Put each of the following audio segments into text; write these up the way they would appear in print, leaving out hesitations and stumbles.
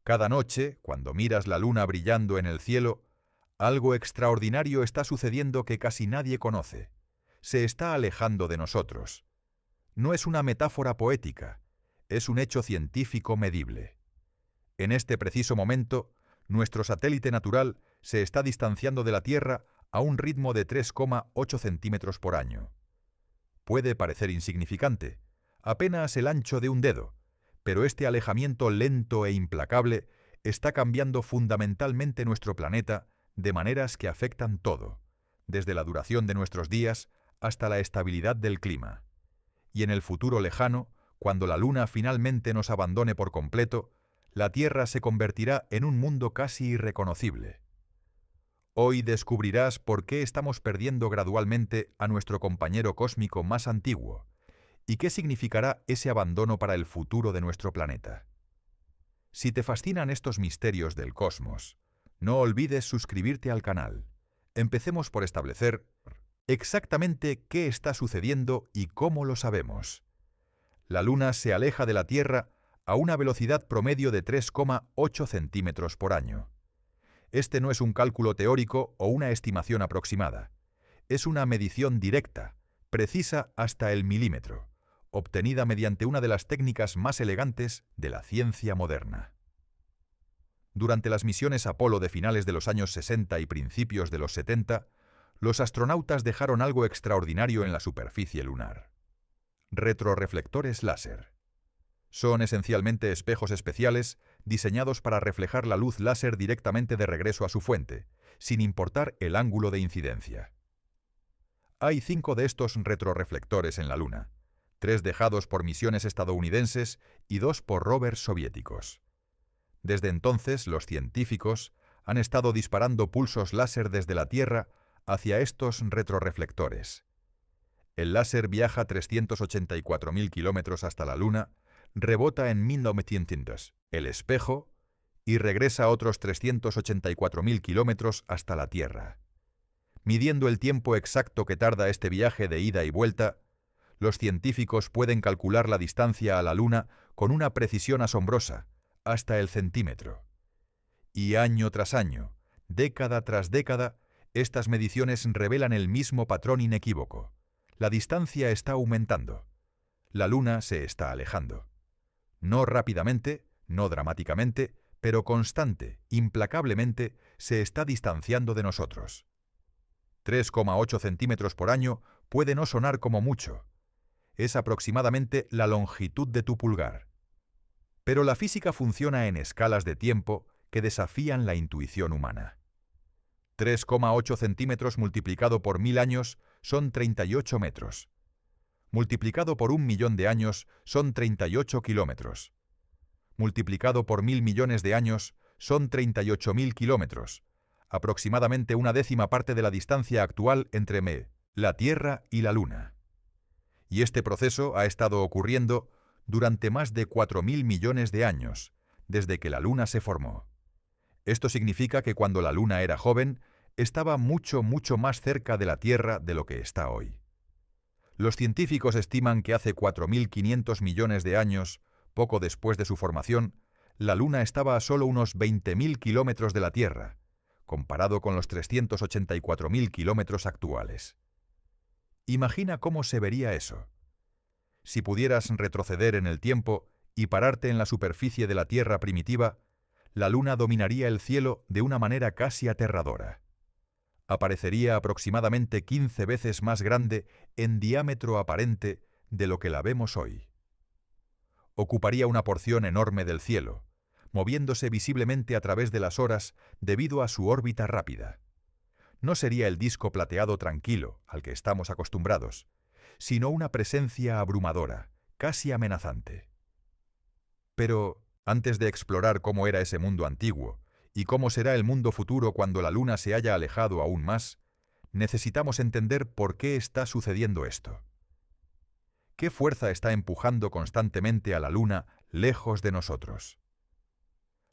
Cada noche, cuando miras la luna brillando en el cielo, algo extraordinario está sucediendo que casi nadie conoce. Se está alejando de nosotros. No es una metáfora poética, es un hecho científico medible. En este preciso momento, nuestro satélite natural se está distanciando de la Tierra a un ritmo de 3,8 centímetros por año. Puede parecer insignificante, apenas el ancho de un dedo, pero este alejamiento lento e implacable está cambiando fundamentalmente nuestro planeta de maneras que afectan todo, desde la duración de nuestros días hasta la estabilidad del clima. Y en el futuro lejano, cuando la Luna finalmente nos abandone por completo, la Tierra se convertirá en un mundo casi irreconocible. Hoy descubrirás por qué estamos perdiendo gradualmente a nuestro compañero cósmico más antiguo y qué significará ese abandono para el futuro de nuestro planeta. Si te fascinan estos misterios del cosmos, no olvides suscribirte al canal. Empecemos por establecer exactamente qué está sucediendo y cómo lo sabemos. La Luna se aleja de la Tierra a una velocidad promedio de 3,8 centímetros por año. Este no es un cálculo teórico o una estimación aproximada. Es una medición directa, precisa hasta el milímetro, obtenida mediante una de las técnicas más elegantes de la ciencia moderna. Durante las misiones Apolo de finales de los años 60 y principios de los 70, los astronautas dejaron algo extraordinario en la superficie lunar. Retroreflectores láser. Son esencialmente espejos especiales diseñados para reflejar la luz láser directamente de regreso a su fuente, sin importar el ángulo de incidencia. Hay 5 de estos retroreflectores en la Luna, 3 dejados por misiones estadounidenses y 2 por rovers soviéticos. Desde entonces, los científicos han estado disparando pulsos láser desde la Tierra hacia estos retroreflectores. El láser viaja 384.000 kilómetros hasta la Luna, rebota en 1900, el espejo, y regresa otros 384.000 kilómetros hasta la Tierra. Midiendo el tiempo exacto que tarda este viaje de ida y vuelta, los científicos pueden calcular la distancia a la Luna con una precisión asombrosa, hasta el centímetro. Y año tras año, década tras década, estas mediciones revelan el mismo patrón inequívoco. La distancia está aumentando. La Luna se está alejando. No rápidamente, no dramáticamente, pero constante, implacablemente, se está distanciando de nosotros. 3,8 centímetros por año puede no sonar como mucho. Es aproximadamente la longitud de tu pulgar. Pero la física funciona en escalas de tiempo que desafían la intuición humana. 3,8 centímetros multiplicado por 1000 años son 38 metros. Multiplicado por 1 millón de años son 38 kilómetros. Multiplicado por 1000 millones de años son 38.000 kilómetros, aproximadamente una décima parte de la distancia actual entre la Tierra y la Luna. Y este proceso ha estado ocurriendo durante más de 4.000 millones de años, desde que la Luna se formó. Esto significa que cuando la Luna era joven, estaba mucho más cerca de la Tierra de lo que está hoy. Los científicos estiman que hace 4.500 millones de años, poco después de su formación, la Luna estaba a solo unos 20.000 kilómetros de la Tierra, comparado con los 384.000 kilómetros actuales. Imagina cómo se vería eso. Si pudieras retroceder en el tiempo y pararte en la superficie de la Tierra primitiva, la Luna dominaría el cielo de una manera casi aterradora. Aparecería aproximadamente 15 veces más grande en diámetro aparente de lo que la vemos hoy. Ocuparía una porción enorme del cielo, moviéndose visiblemente a través de las horas debido a su órbita rápida. No sería el disco plateado tranquilo al que estamos acostumbrados, sino una presencia abrumadora, casi amenazante. Pero, antes de explorar cómo era ese mundo antiguo y cómo será el mundo futuro cuando la Luna se haya alejado aún más, necesitamos entender por qué está sucediendo esto. ¿Qué fuerza está empujando constantemente a la Luna lejos de nosotros?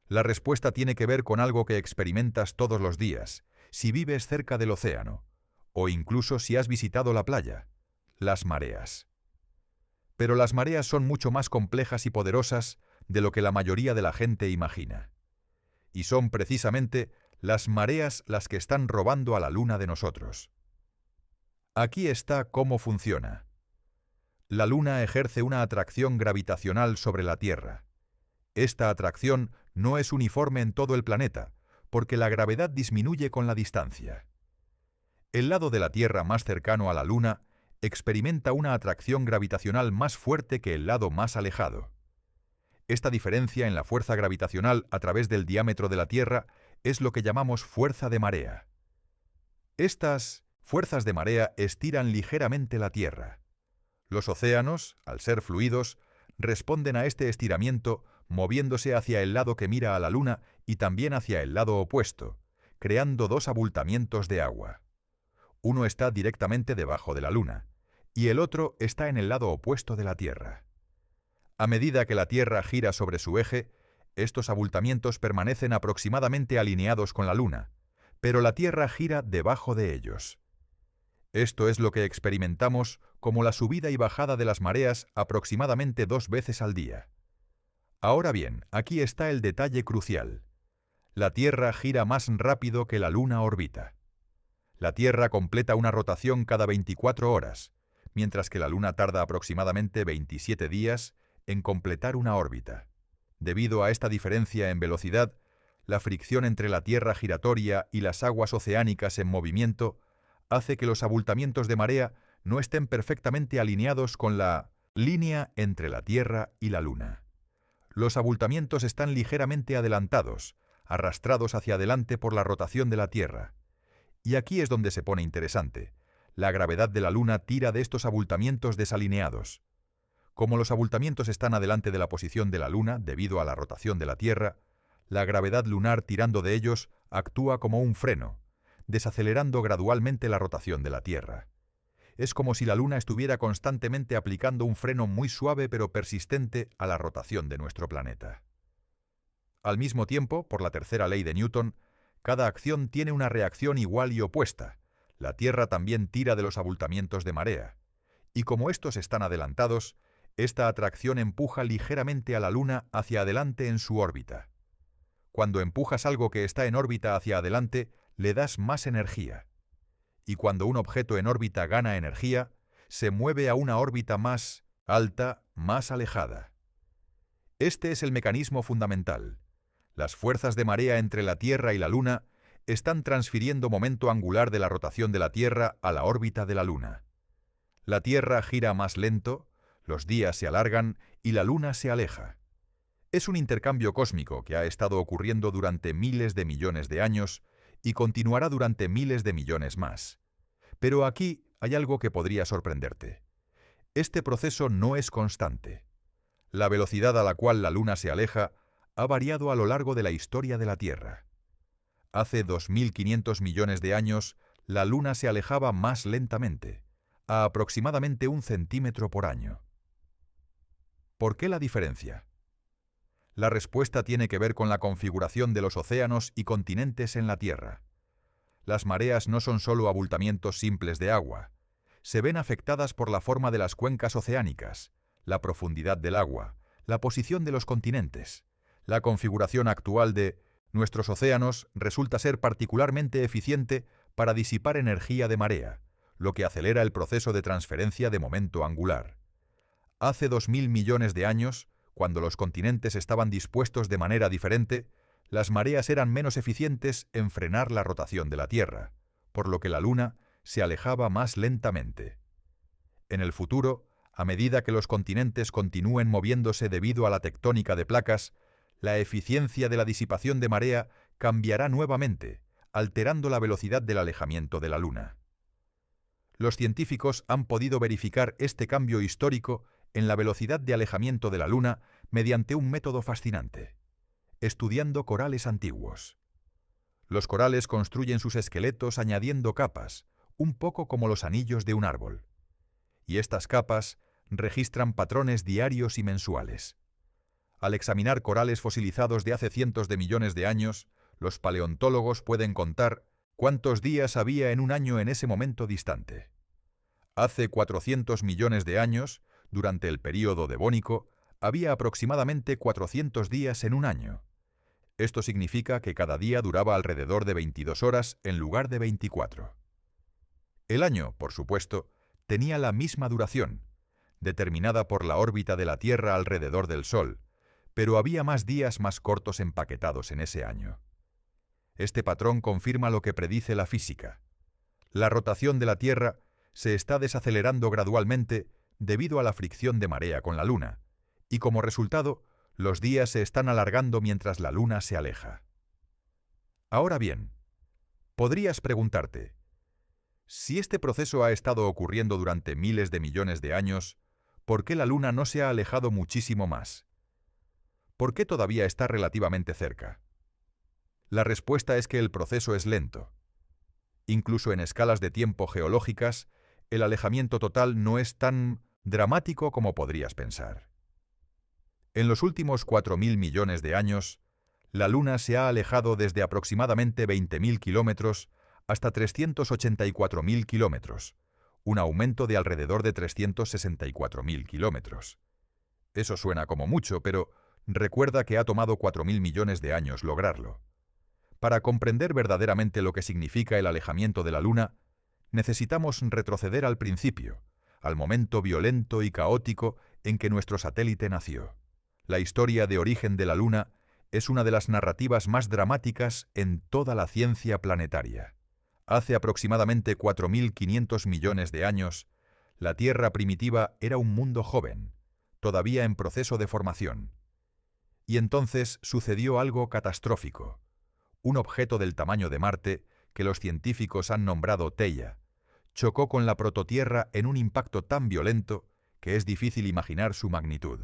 La respuesta tiene que ver con algo que experimentas todos los días, si vives cerca del océano, o incluso si has visitado la playa: las mareas. Pero las mareas son mucho más complejas y poderosas de lo que la mayoría de la gente imagina. y son precisamente las mareas las que están robando a la Luna de nosotros. Aquí está cómo funciona. La Luna ejerce una atracción gravitacional sobre la Tierra. Esta atracción no es uniforme en todo el planeta, porque la gravedad disminuye con la distancia. El lado de la Tierra más cercano a la Luna experimenta una atracción gravitacional más fuerte que el lado más alejado. Esta diferencia en la fuerza gravitacional a través del diámetro de la Tierra es lo que llamamos fuerza de marea. Estas fuerzas de marea estiran ligeramente la Tierra. Los océanos, al ser fluidos, responden a este estiramiento moviéndose hacia el lado que mira a la Luna y también hacia el lado opuesto, creando dos abultamientos de agua. Uno está directamente debajo de la Luna, y el otro está en el lado opuesto de la Tierra. A medida que la Tierra gira sobre su eje, estos abultamientos permanecen aproximadamente alineados con la Luna, pero la Tierra gira debajo de ellos. Esto es lo que experimentamos como la subida y bajada de las mareas aproximadamente 2 veces al día. Ahora bien, aquí está el detalle crucial. La Tierra gira más rápido que la Luna orbita. La Tierra completa una rotación cada 24 horas, mientras que la Luna tarda aproximadamente 27 días en completar una órbita. Debido a esta diferencia en velocidad, la fricción entre la Tierra giratoria y las aguas oceánicas en movimiento hace que los abultamientos de marea no estén perfectamente alineados con la línea entre la Tierra y la Luna. Los abultamientos están ligeramente adelantados, arrastrados hacia adelante por la rotación de la Tierra. Y aquí es donde se pone interesante. La gravedad de la Luna tira de estos abultamientos desalineados. Como los abultamientos están adelante de la posición de la Luna debido a la rotación de la Tierra, la gravedad lunar tirando de ellos actúa como un freno, desacelerando gradualmente la rotación de la Tierra. Es como si la Luna estuviera constantemente aplicando un freno muy suave pero persistente a la rotación de nuestro planeta. Al mismo tiempo, por la tercera ley de Newton, cada acción tiene una reacción igual y opuesta. La Tierra también tira de los abultamientos de marea. Y como estos están adelantados, esta atracción empuja ligeramente a la Luna hacia adelante en su órbita. Cuando empujas algo que está en órbita hacia adelante, le das más energía. Y cuando un objeto en órbita gana energía, se mueve a una órbita más alta, más alejada. Este es el mecanismo fundamental. Las fuerzas de marea entre la Tierra y la Luna están transfiriendo momento angular de la rotación de la Tierra a la órbita de la Luna. La Tierra gira más lento, los días se alargan y la Luna se aleja. Es un intercambio cósmico que ha estado ocurriendo durante miles de millones de años y continuará durante miles de millones más. Pero aquí hay algo que podría sorprenderte. Este proceso no es constante. La velocidad a la cual la Luna se aleja ha variado a lo largo de la historia de la Tierra. Hace 2.500 millones de años, la Luna se alejaba más lentamente, a aproximadamente 1 centímetro por año. ¿Por qué la diferencia? La respuesta tiene que ver con la configuración de los océanos y continentes en la Tierra. Las mareas no son solo abultamientos simples de agua. Se ven afectadas por la forma de las cuencas oceánicas, la profundidad del agua, la posición de los continentes. La configuración actual de nuestros océanos resulta ser particularmente eficiente para disipar energía de marea, lo que acelera el proceso de transferencia de momento angular. Hace 2.000 millones de años, cuando los continentes estaban dispuestos de manera diferente, las mareas eran menos eficientes en frenar la rotación de la Tierra, por lo que la Luna se alejaba más lentamente. En el futuro, a medida que los continentes continúen moviéndose debido a la tectónica de placas, la eficiencia de la disipación de marea cambiará nuevamente, alterando la velocidad del alejamiento de la Luna. Los científicos han podido verificar este cambio histórico en la velocidad de alejamiento de la Luna mediante un método fascinante: estudiando corales antiguos. Los corales construyen sus esqueletos añadiendo capas, un poco como los anillos de un árbol. Y estas capas registran patrones diarios y mensuales. Al examinar corales fosilizados de hace cientos de millones de años, los paleontólogos pueden contar cuántos días había en un año en ese momento distante. Hace 400 millones de años, durante el período devónico, había aproximadamente 400 días en un año. Esto significa que cada día duraba alrededor de 22 horas en lugar de 24. El año, por supuesto, tenía la misma duración, determinada por la órbita de la Tierra alrededor del Sol, pero había más días más cortos empaquetados en ese año. Este patrón confirma lo que predice la física. La rotación de la Tierra se está desacelerando gradualmente debido a la fricción de marea con la Luna, y como resultado, los días se están alargando mientras la Luna se aleja. Ahora bien, podrías preguntarte, si este proceso ha estado ocurriendo durante miles de millones de años, ¿por qué la Luna no se ha alejado muchísimo más? ¿Por qué todavía está relativamente cerca? La respuesta es que el proceso es lento. Incluso en escalas de tiempo geológicas, el alejamiento total no es tan dramático como podrías pensar. En los últimos 4.000 millones de años, la Luna se ha alejado desde aproximadamente 20.000 kilómetros hasta 384.000 kilómetros, un aumento de alrededor de 364.000 kilómetros. Eso suena como mucho, pero recuerda que ha tomado 4.000 millones de años lograrlo. Para comprender verdaderamente lo que significa el alejamiento de la Luna, necesitamos retroceder al principio, al momento violento y caótico en que nuestro satélite nació. La historia de origen de la Luna es una de las narrativas más dramáticas en toda la ciencia planetaria. Hace aproximadamente 4.500 millones de años, la Tierra primitiva era un mundo joven, todavía en proceso de formación. Y entonces sucedió algo catastrófico. Un objeto del tamaño de Marte, que los científicos han nombrado Theia, chocó con la prototierra en un impacto tan violento que es difícil imaginar su magnitud.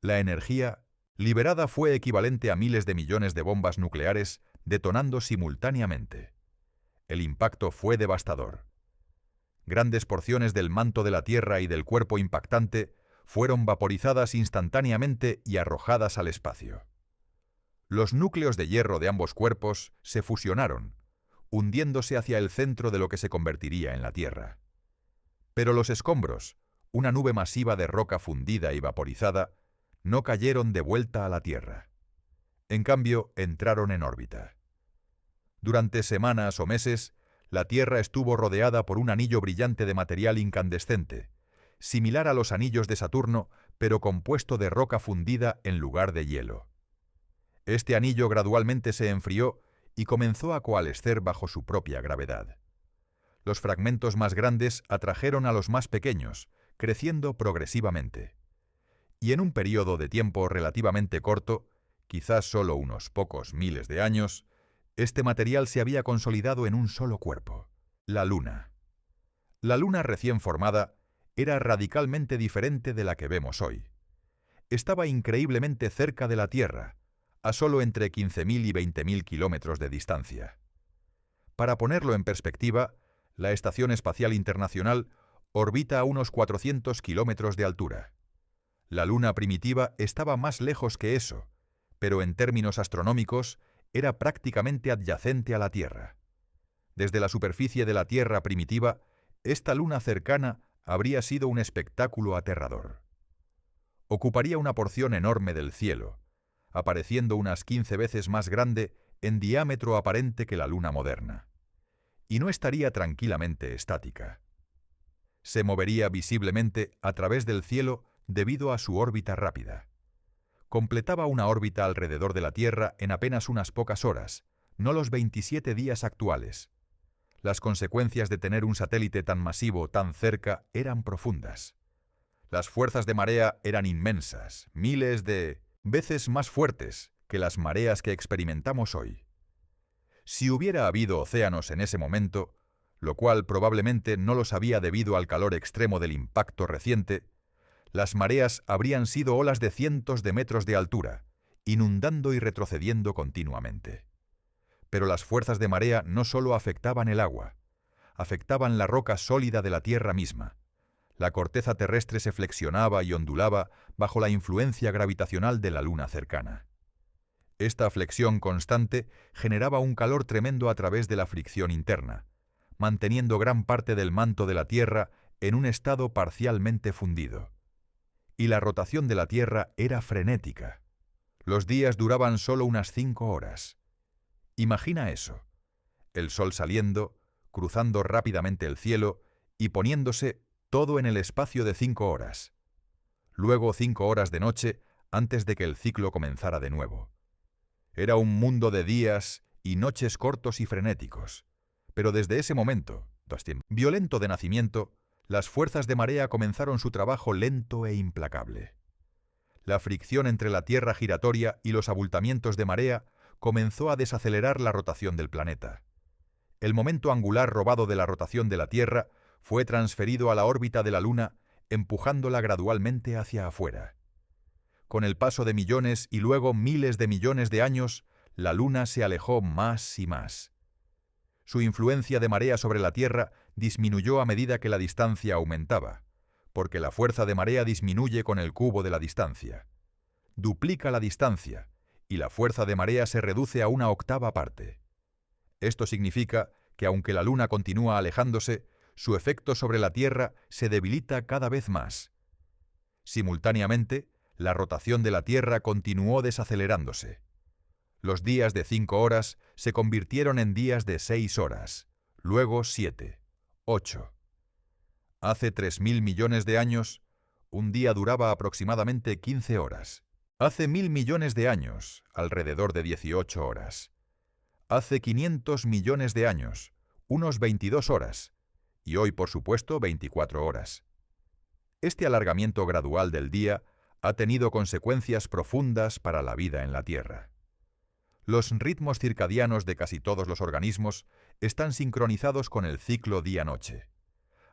La energía liberada fue equivalente a miles de millones de bombas nucleares detonando simultáneamente. El impacto fue devastador. Grandes porciones del manto de la Tierra y del cuerpo impactante fueron vaporizadas instantáneamente y arrojadas al espacio. Los núcleos de hierro de ambos cuerpos se fusionaron, hundiéndose hacia el centro de lo que se convertiría en la Tierra. Pero los escombros, una nube masiva de roca fundida y vaporizada, no cayeron de vuelta a la Tierra. En cambio, entraron en órbita. Durante semanas o meses, la Tierra estuvo rodeada por un anillo brillante de material incandescente, similar a los anillos de Saturno, pero compuesto de roca fundida en lugar de hielo. Este anillo gradualmente se enfrió y comenzó a coalescer bajo su propia gravedad. Los fragmentos más grandes atrajeron a los más pequeños, creciendo progresivamente. Y en un periodo de tiempo relativamente corto, quizás solo unos pocos miles de años, este material se había consolidado en un solo cuerpo, la Luna. La Luna recién formada era radicalmente diferente de la que vemos hoy. Estaba increíblemente cerca de la Tierra, a solo entre 15.000 y 20.000 kilómetros de distancia. Para ponerlo en perspectiva, la Estación Espacial Internacional orbita a unos 400 kilómetros de altura. La Luna primitiva estaba más lejos que eso, pero en términos astronómicos era prácticamente adyacente a la Tierra. Desde la superficie de la Tierra primitiva, esta Luna cercana habría sido un espectáculo aterrador. Ocuparía una porción enorme del cielo, apareciendo unas 15 veces más grande en diámetro aparente que la Luna moderna. Y no estaría tranquilamente estática. Se movería visiblemente a través del cielo debido a su órbita rápida. Completaba una órbita alrededor de la Tierra en apenas unas pocas horas, no los 27 días actuales. Las consecuencias de tener un satélite tan masivo tan cerca eran profundas. Las fuerzas de marea eran inmensas, miles de veces más fuertes que las mareas que experimentamos hoy. Si hubiera habido océanos en ese momento, lo cual probablemente no los había debido al calor extremo del impacto reciente, las mareas habrían sido olas de cientos de metros de altura, inundando y retrocediendo continuamente. Pero las fuerzas de marea no solo afectaban el agua, afectaban la roca sólida de la Tierra misma. La corteza terrestre se flexionaba y ondulaba bajo la influencia gravitacional de la Luna cercana. Esta flexión constante generaba un calor tremendo a través de la fricción interna, manteniendo gran parte del manto de la Tierra en un estado parcialmente fundido. Y la rotación de la Tierra era frenética. Los días duraban solo unas 5 horas. Imagina eso: el sol saliendo, cruzando rápidamente el cielo y poniéndose todo en el espacio de 5 horas. Luego 5 horas de noche antes de que el ciclo comenzara de nuevo. Era un mundo de días y noches cortos y frenéticos. Pero desde ese momento, violento de nacimiento, las fuerzas de marea comenzaron su trabajo lento e implacable. La fricción entre la Tierra giratoria y los abultamientos de marea comenzó a desacelerar la rotación del planeta. El momento angular robado de la rotación de la Tierra fue transferido a la órbita de la Luna, empujándola gradualmente hacia afuera. Con el paso de millones y luego miles de millones de años, la Luna se alejó más y más. Su influencia de marea sobre la Tierra disminuyó a medida que la distancia aumentaba, porque la fuerza de marea disminuye con el cubo de la distancia. Duplica la distancia, y la fuerza de marea se reduce a una octava parte. Esto significa que aunque la Luna continúa alejándose, su efecto sobre la Tierra se debilita cada vez más. Simultáneamente, la rotación de la Tierra continuó desacelerándose. Los días de 5 horas se convirtieron en días de 6 horas, luego 7, 8. Hace 3.000 millones de años, un día duraba aproximadamente 15 horas. Hace 1.000 millones de años, alrededor de 18 horas. Hace 500 millones de años, unos 22 horas. Y hoy, por supuesto, 24 horas. Este alargamiento gradual del día ha tenido consecuencias profundas para la vida en la Tierra. Los ritmos circadianos de casi todos los organismos están sincronizados con el ciclo día-noche.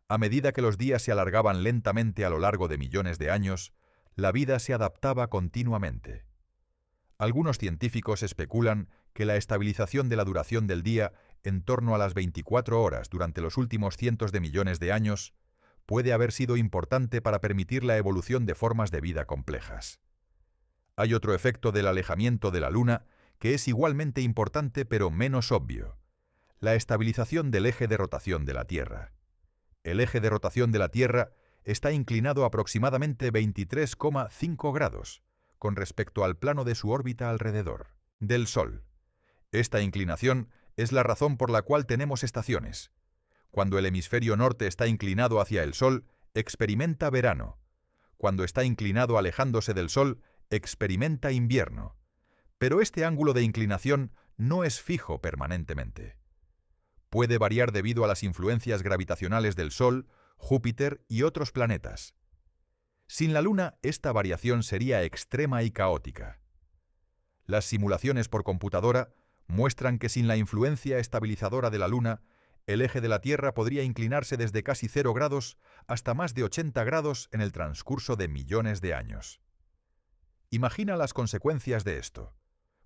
A medida que los días se alargaban lentamente a lo largo de millones de años, la vida se adaptaba continuamente. Algunos científicos especulan que la estabilización de la duración del día en torno a las 24 horas durante los últimos cientos de millones de años puede haber sido importante para permitir la evolución de formas de vida complejas. Hay otro efecto del alejamiento de la Luna que es igualmente importante pero menos obvio: la estabilización del eje de rotación de la Tierra. El eje de rotación de la Tierra está inclinado aproximadamente 23,5 grados con respecto al plano de su órbita alrededor del Sol. Esta inclinación es la razón por la cual tenemos estaciones. Cuando el hemisferio norte está inclinado hacia el Sol, experimenta verano. Cuando está inclinado alejándose del Sol, experimenta invierno. Pero este ángulo de inclinación no es fijo permanentemente. Puede variar debido a las influencias gravitacionales del Sol, Júpiter y otros planetas. Sin la Luna, esta variación sería extrema y caótica. Las simulaciones por computadora muestran que sin la influencia estabilizadora de la Luna, el eje de la Tierra podría inclinarse desde casi 0 grados hasta más de 80 grados en el transcurso de millones de años. Imagina las consecuencias de esto.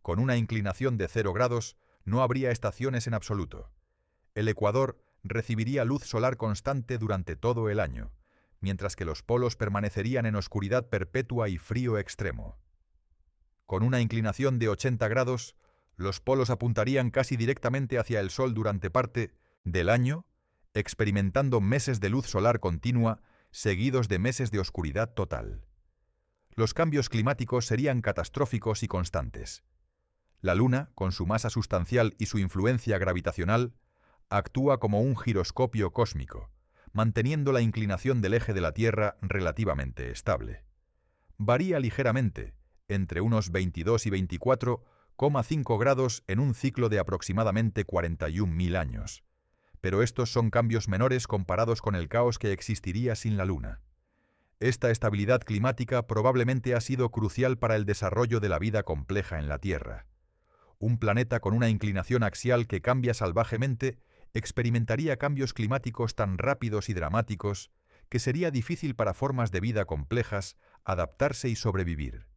Con una inclinación de 0 grados, no habría estaciones en absoluto. El ecuador recibiría luz solar constante durante todo el año, mientras que los polos permanecerían en oscuridad perpetua y frío extremo. Con una inclinación de 80 grados, los polos apuntarían casi directamente hacia el Sol durante parte del año, experimentando meses de luz solar continua seguidos de meses de oscuridad total. Los cambios climáticos serían catastróficos y constantes. La Luna, con su masa sustancial y su influencia gravitacional, actúa como un giroscopio cósmico, manteniendo la inclinación del eje de la Tierra relativamente estable. Varía ligeramente, entre unos 22 y 24,5 grados en un ciclo de aproximadamente 41.000 años. Pero estos son cambios menores comparados con el caos que existiría sin la Luna. Esta estabilidad climática probablemente ha sido crucial para el desarrollo de la vida compleja en la Tierra. Un planeta con una inclinación axial que cambia salvajemente experimentaría cambios climáticos tan rápidos y dramáticos que sería difícil para formas de vida complejas adaptarse y sobrevivir.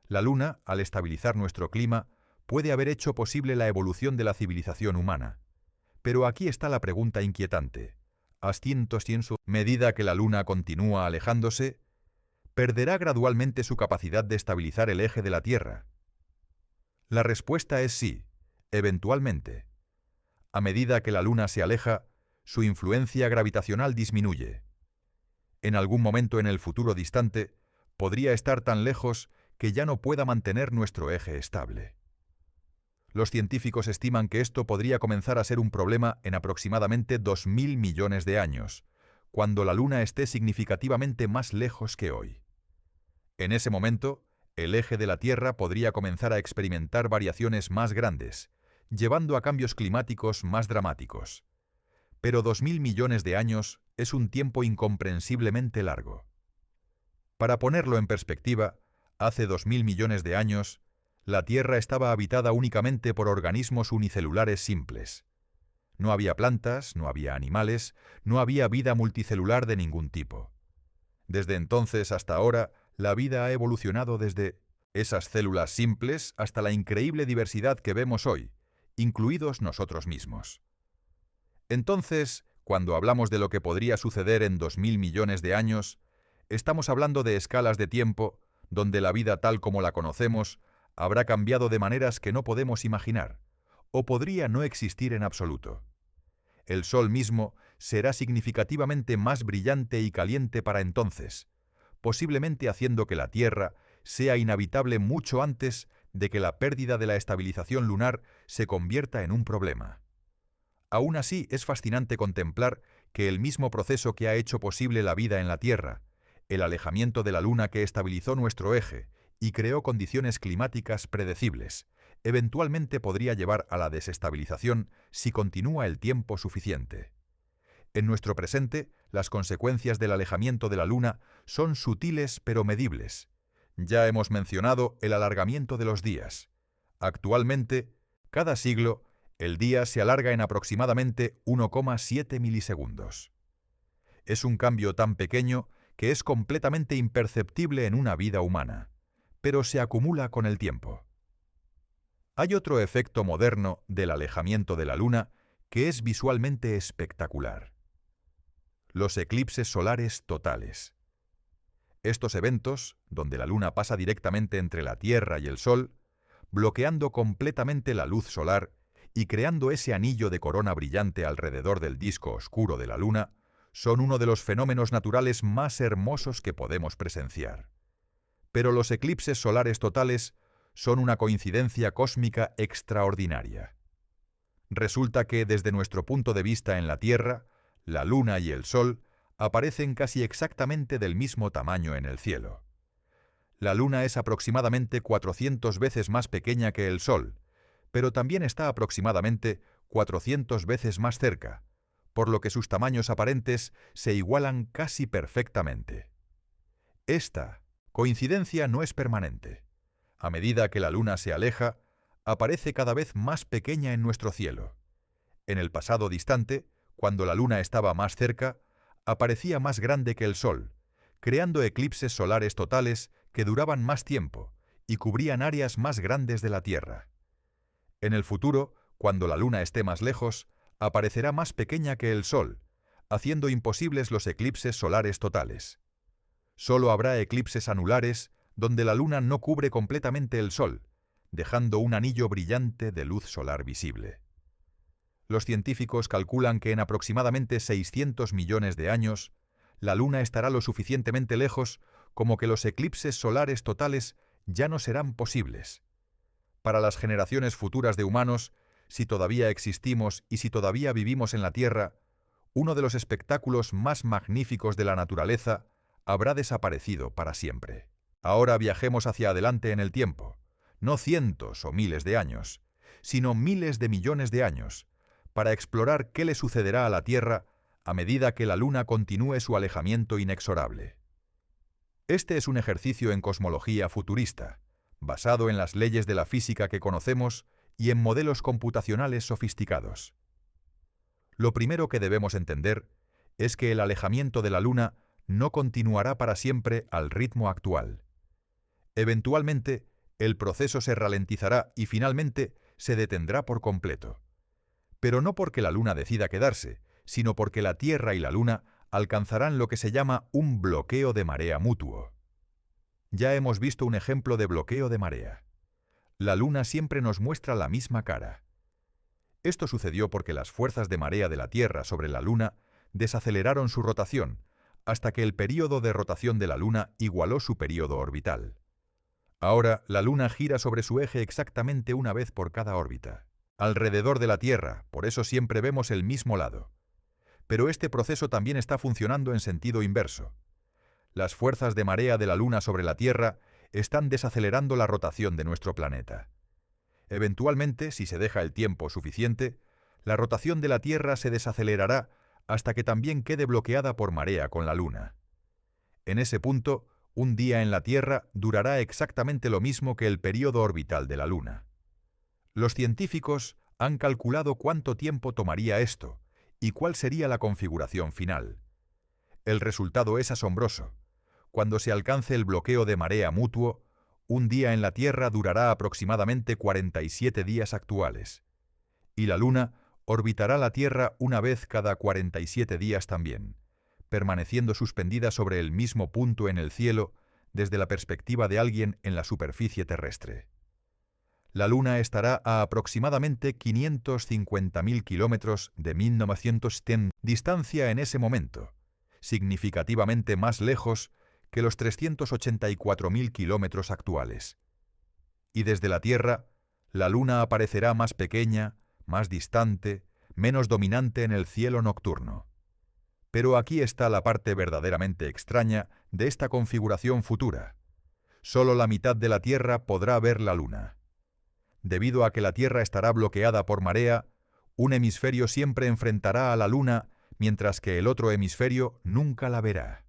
La Luna, al estabilizar nuestro clima, puede haber hecho posible la evolución de la civilización humana. Pero aquí está la pregunta inquietante. ¿A medida que la Luna continúa alejándose, perderá gradualmente su capacidad de estabilizar el eje de la Tierra? La respuesta es sí, eventualmente. A medida que la Luna se aleja, su influencia gravitacional disminuye. En algún momento en el futuro distante, podría estar tan lejos que ya no pueda mantener nuestro eje estable. Los científicos estiman que esto podría comenzar a ser un problema en aproximadamente 2.000 millones de años, cuando la Luna esté significativamente más lejos que hoy. En ese momento, el eje de la Tierra podría comenzar a experimentar variaciones más grandes, llevando a cambios climáticos más dramáticos. Pero 2.000 millones de años es un tiempo incomprensiblemente largo. Para ponerlo en perspectiva, hace 2.000 millones de años, la Tierra estaba habitada únicamente por organismos unicelulares simples. No había plantas, no había animales, no había vida multicelular de ningún tipo. Desde entonces hasta ahora, la vida ha evolucionado desde esas células simples hasta la increíble diversidad que vemos hoy, incluidos nosotros mismos. Entonces, cuando hablamos de lo que podría suceder en 2.000 millones de años, estamos hablando de escalas de tiempo donde la vida tal como la conocemos habrá cambiado de maneras que no podemos imaginar, o podría no existir en absoluto. El Sol mismo será significativamente más brillante y caliente para entonces, posiblemente haciendo que la Tierra sea inhabitable mucho antes de que la pérdida de la estabilización lunar se convierta en un problema. Aún así, es fascinante contemplar que el mismo proceso que ha hecho posible la vida en la Tierra, el alejamiento de la Luna que estabilizó nuestro eje y creó condiciones climáticas predecibles, eventualmente podría llevar a la desestabilización si continúa el tiempo suficiente. En nuestro presente, las consecuencias del alejamiento de la Luna son sutiles pero medibles. Ya hemos mencionado el alargamiento de los días. Actualmente, cada siglo, el día se alarga en aproximadamente 1,7 milisegundos. Es un cambio tan pequeño que es completamente imperceptible en una vida humana, pero se acumula con el tiempo. Hay otro efecto moderno del alejamiento de la Luna que es visualmente espectacular: los eclipses solares totales. Estos eventos, donde la Luna pasa directamente entre la Tierra y el Sol, bloqueando completamente la luz solar y creando ese anillo de corona brillante alrededor del disco oscuro de la Luna, son uno de los fenómenos naturales más hermosos que podemos presenciar. Pero los eclipses solares totales son una coincidencia cósmica extraordinaria. Resulta que, desde nuestro punto de vista en la Tierra, la Luna y el Sol aparecen casi exactamente del mismo tamaño en el cielo. La Luna es aproximadamente 400 veces más pequeña que el Sol, pero también está aproximadamente 400 veces más cerca, por lo que sus tamaños aparentes se igualan casi perfectamente. Esta coincidencia no es permanente. A medida que la Luna se aleja, aparece cada vez más pequeña en nuestro cielo. En el pasado distante, cuando la Luna estaba más cerca, aparecía más grande que el Sol, creando eclipses solares totales que duraban más tiempo y cubrían áreas más grandes de la Tierra. En el futuro, cuando la Luna esté más lejos, aparecerá más pequeña que el Sol, haciendo imposibles los eclipses solares totales. Solo habrá eclipses anulares donde la Luna no cubre completamente el Sol, dejando un anillo brillante de luz solar visible. Los científicos calculan que en aproximadamente 600 millones de años, la Luna estará lo suficientemente lejos como que los eclipses solares totales ya no serán posibles. Para las generaciones futuras de humanos, si todavía existimos y si todavía vivimos en la Tierra, uno de los espectáculos más magníficos de la naturaleza habrá desaparecido para siempre. Ahora viajemos hacia adelante en el tiempo, no cientos o miles de años, sino miles de millones de años, para explorar qué le sucederá a la Tierra a medida que la Luna continúe su alejamiento inexorable. Este es un ejercicio en cosmología futurista, basado en las leyes de la física que conocemos y en modelos computacionales sofisticados. Lo primero que debemos entender es que el alejamiento de la Luna no continuará para siempre al ritmo actual. Eventualmente, el proceso se ralentizará y finalmente se detendrá por completo. Pero no porque la Luna decida quedarse, sino porque la Tierra y la Luna alcanzarán lo que se llama un bloqueo de marea mutuo. Ya hemos visto un ejemplo de bloqueo de marea. La Luna siempre nos muestra la misma cara. Esto sucedió porque las fuerzas de marea de la Tierra sobre la Luna desaceleraron su rotación, hasta que el período de rotación de la Luna igualó su período orbital. Ahora, la Luna gira sobre su eje exactamente una vez por cada órbita, alrededor de la Tierra, por eso siempre vemos el mismo lado. Pero este proceso también está funcionando en sentido inverso. Las fuerzas de marea de la Luna sobre la Tierra están desacelerando la rotación de nuestro planeta. Eventualmente, si se deja el tiempo suficiente, la rotación de la Tierra se desacelerará hasta que también quede bloqueada por marea con la Luna. En ese punto, un día en la Tierra durará exactamente lo mismo que el período orbital de la Luna. Los científicos han calculado cuánto tiempo tomaría esto y cuál sería la configuración final. El resultado es asombroso. Cuando se alcance el bloqueo de marea mutuo, un día en la Tierra durará aproximadamente 47 días actuales. Y la Luna orbitará la Tierra una vez cada 47 días también, permaneciendo suspendida sobre el mismo punto en el cielo desde la perspectiva de alguien en la superficie terrestre. La Luna estará a aproximadamente 550.000 kilómetros de 1910 distancia en ese momento, significativamente más lejos que los 384.000 kilómetros actuales. Y desde la Tierra, la Luna aparecerá más pequeña, más distante, menos dominante en el cielo nocturno. Pero aquí está la parte verdaderamente extraña de esta configuración futura. Solo la mitad de la Tierra podrá ver la Luna. Debido a que la Tierra estará bloqueada por marea, un hemisferio siempre enfrentará a la Luna, mientras que el otro hemisferio nunca la verá.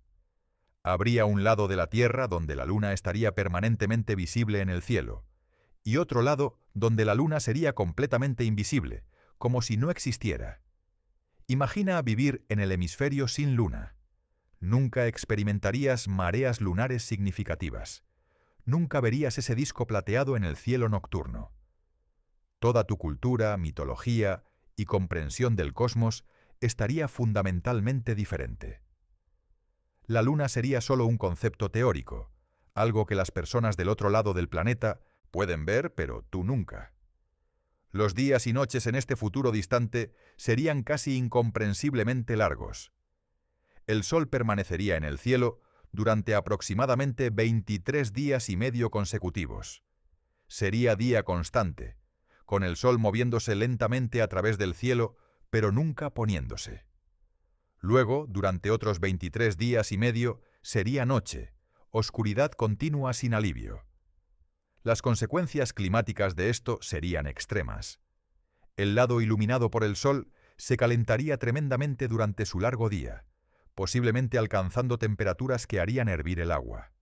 Habría un lado de la Tierra donde la Luna estaría permanentemente visible en el cielo, y otro lado donde la Luna sería completamente invisible, como si no existiera. Imagina vivir en el hemisferio sin Luna. Nunca experimentarías mareas lunares significativas. Nunca verías ese disco plateado en el cielo nocturno. Toda tu cultura, mitología y comprensión del cosmos estaría fundamentalmente diferente. La Luna sería solo un concepto teórico, algo que las personas del otro lado del planeta pueden ver, pero tú nunca. Los días y noches en este futuro distante serían casi incomprensiblemente largos. El Sol permanecería en el cielo durante aproximadamente 23 días y medio consecutivos. Sería día constante, con el Sol moviéndose lentamente a través del cielo, pero nunca poniéndose. Luego, durante otros 23 días y medio, sería noche, oscuridad continua sin alivio. Las consecuencias climáticas de esto serían extremas. El lado iluminado por el Sol se calentaría tremendamente durante su largo día, posiblemente alcanzando temperaturas que harían hervir el agua.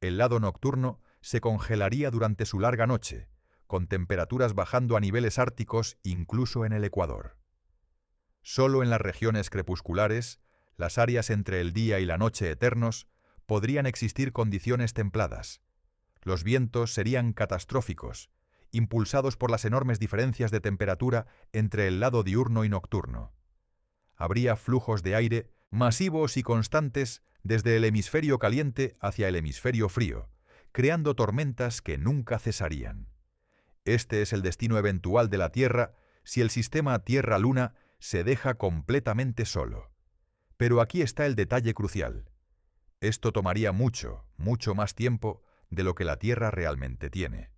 El lado nocturno se congelaría durante su larga noche, con temperaturas bajando a niveles árticos incluso en el Ecuador. Solo en las regiones crepusculares, las áreas entre el día y la noche eternos, podrían existir condiciones templadas. Los vientos serían catastróficos, impulsados por las enormes diferencias de temperatura entre el lado diurno y nocturno. Habría flujos de aire masivos y constantes desde el hemisferio caliente hacia el hemisferio frío, creando tormentas que nunca cesarían. Este es el destino eventual de la Tierra si el sistema Tierra-Luna se deja completamente solo. Pero aquí está el detalle crucial. Esto tomaría mucho, mucho más tiempo de lo que la Tierra realmente tiene.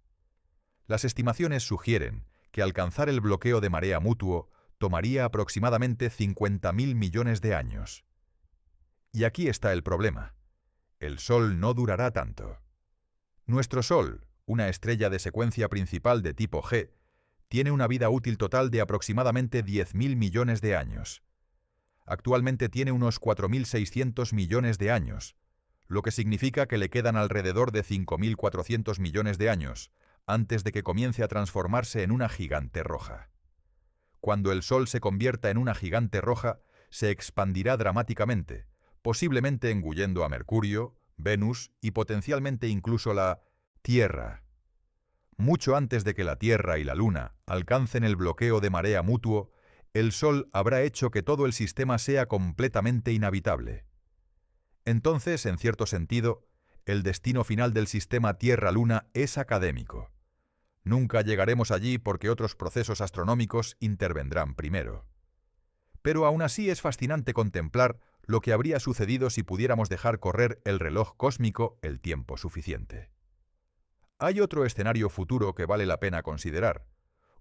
Las estimaciones sugieren que alcanzar el bloqueo de marea mutuo tomaría aproximadamente 50.000 millones de años. Y aquí está el problema. El Sol no durará tanto. Nuestro Sol, una estrella de secuencia principal de tipo G, tiene una vida útil total de aproximadamente 10.000 millones de años. Actualmente tiene unos 4.600 millones de años, lo que significa que le quedan alrededor de 5.400 millones de años antes de que comience a transformarse en una gigante roja. Cuando el Sol se convierta en una gigante roja, se expandirá dramáticamente, posiblemente engullendo a Mercurio, Venus y potencialmente incluso la Tierra. Mucho antes de que la Tierra y la Luna alcancen el bloqueo de marea mutuo, el Sol habrá hecho que todo el sistema sea completamente inhabitable. Entonces, en cierto sentido, el destino final del sistema Tierra-Luna es académico. Nunca llegaremos allí porque otros procesos astronómicos intervendrán primero. Pero aún así es fascinante contemplar lo que habría sucedido si pudiéramos dejar correr el reloj cósmico el tiempo suficiente. Hay otro escenario futuro que vale la pena considerar,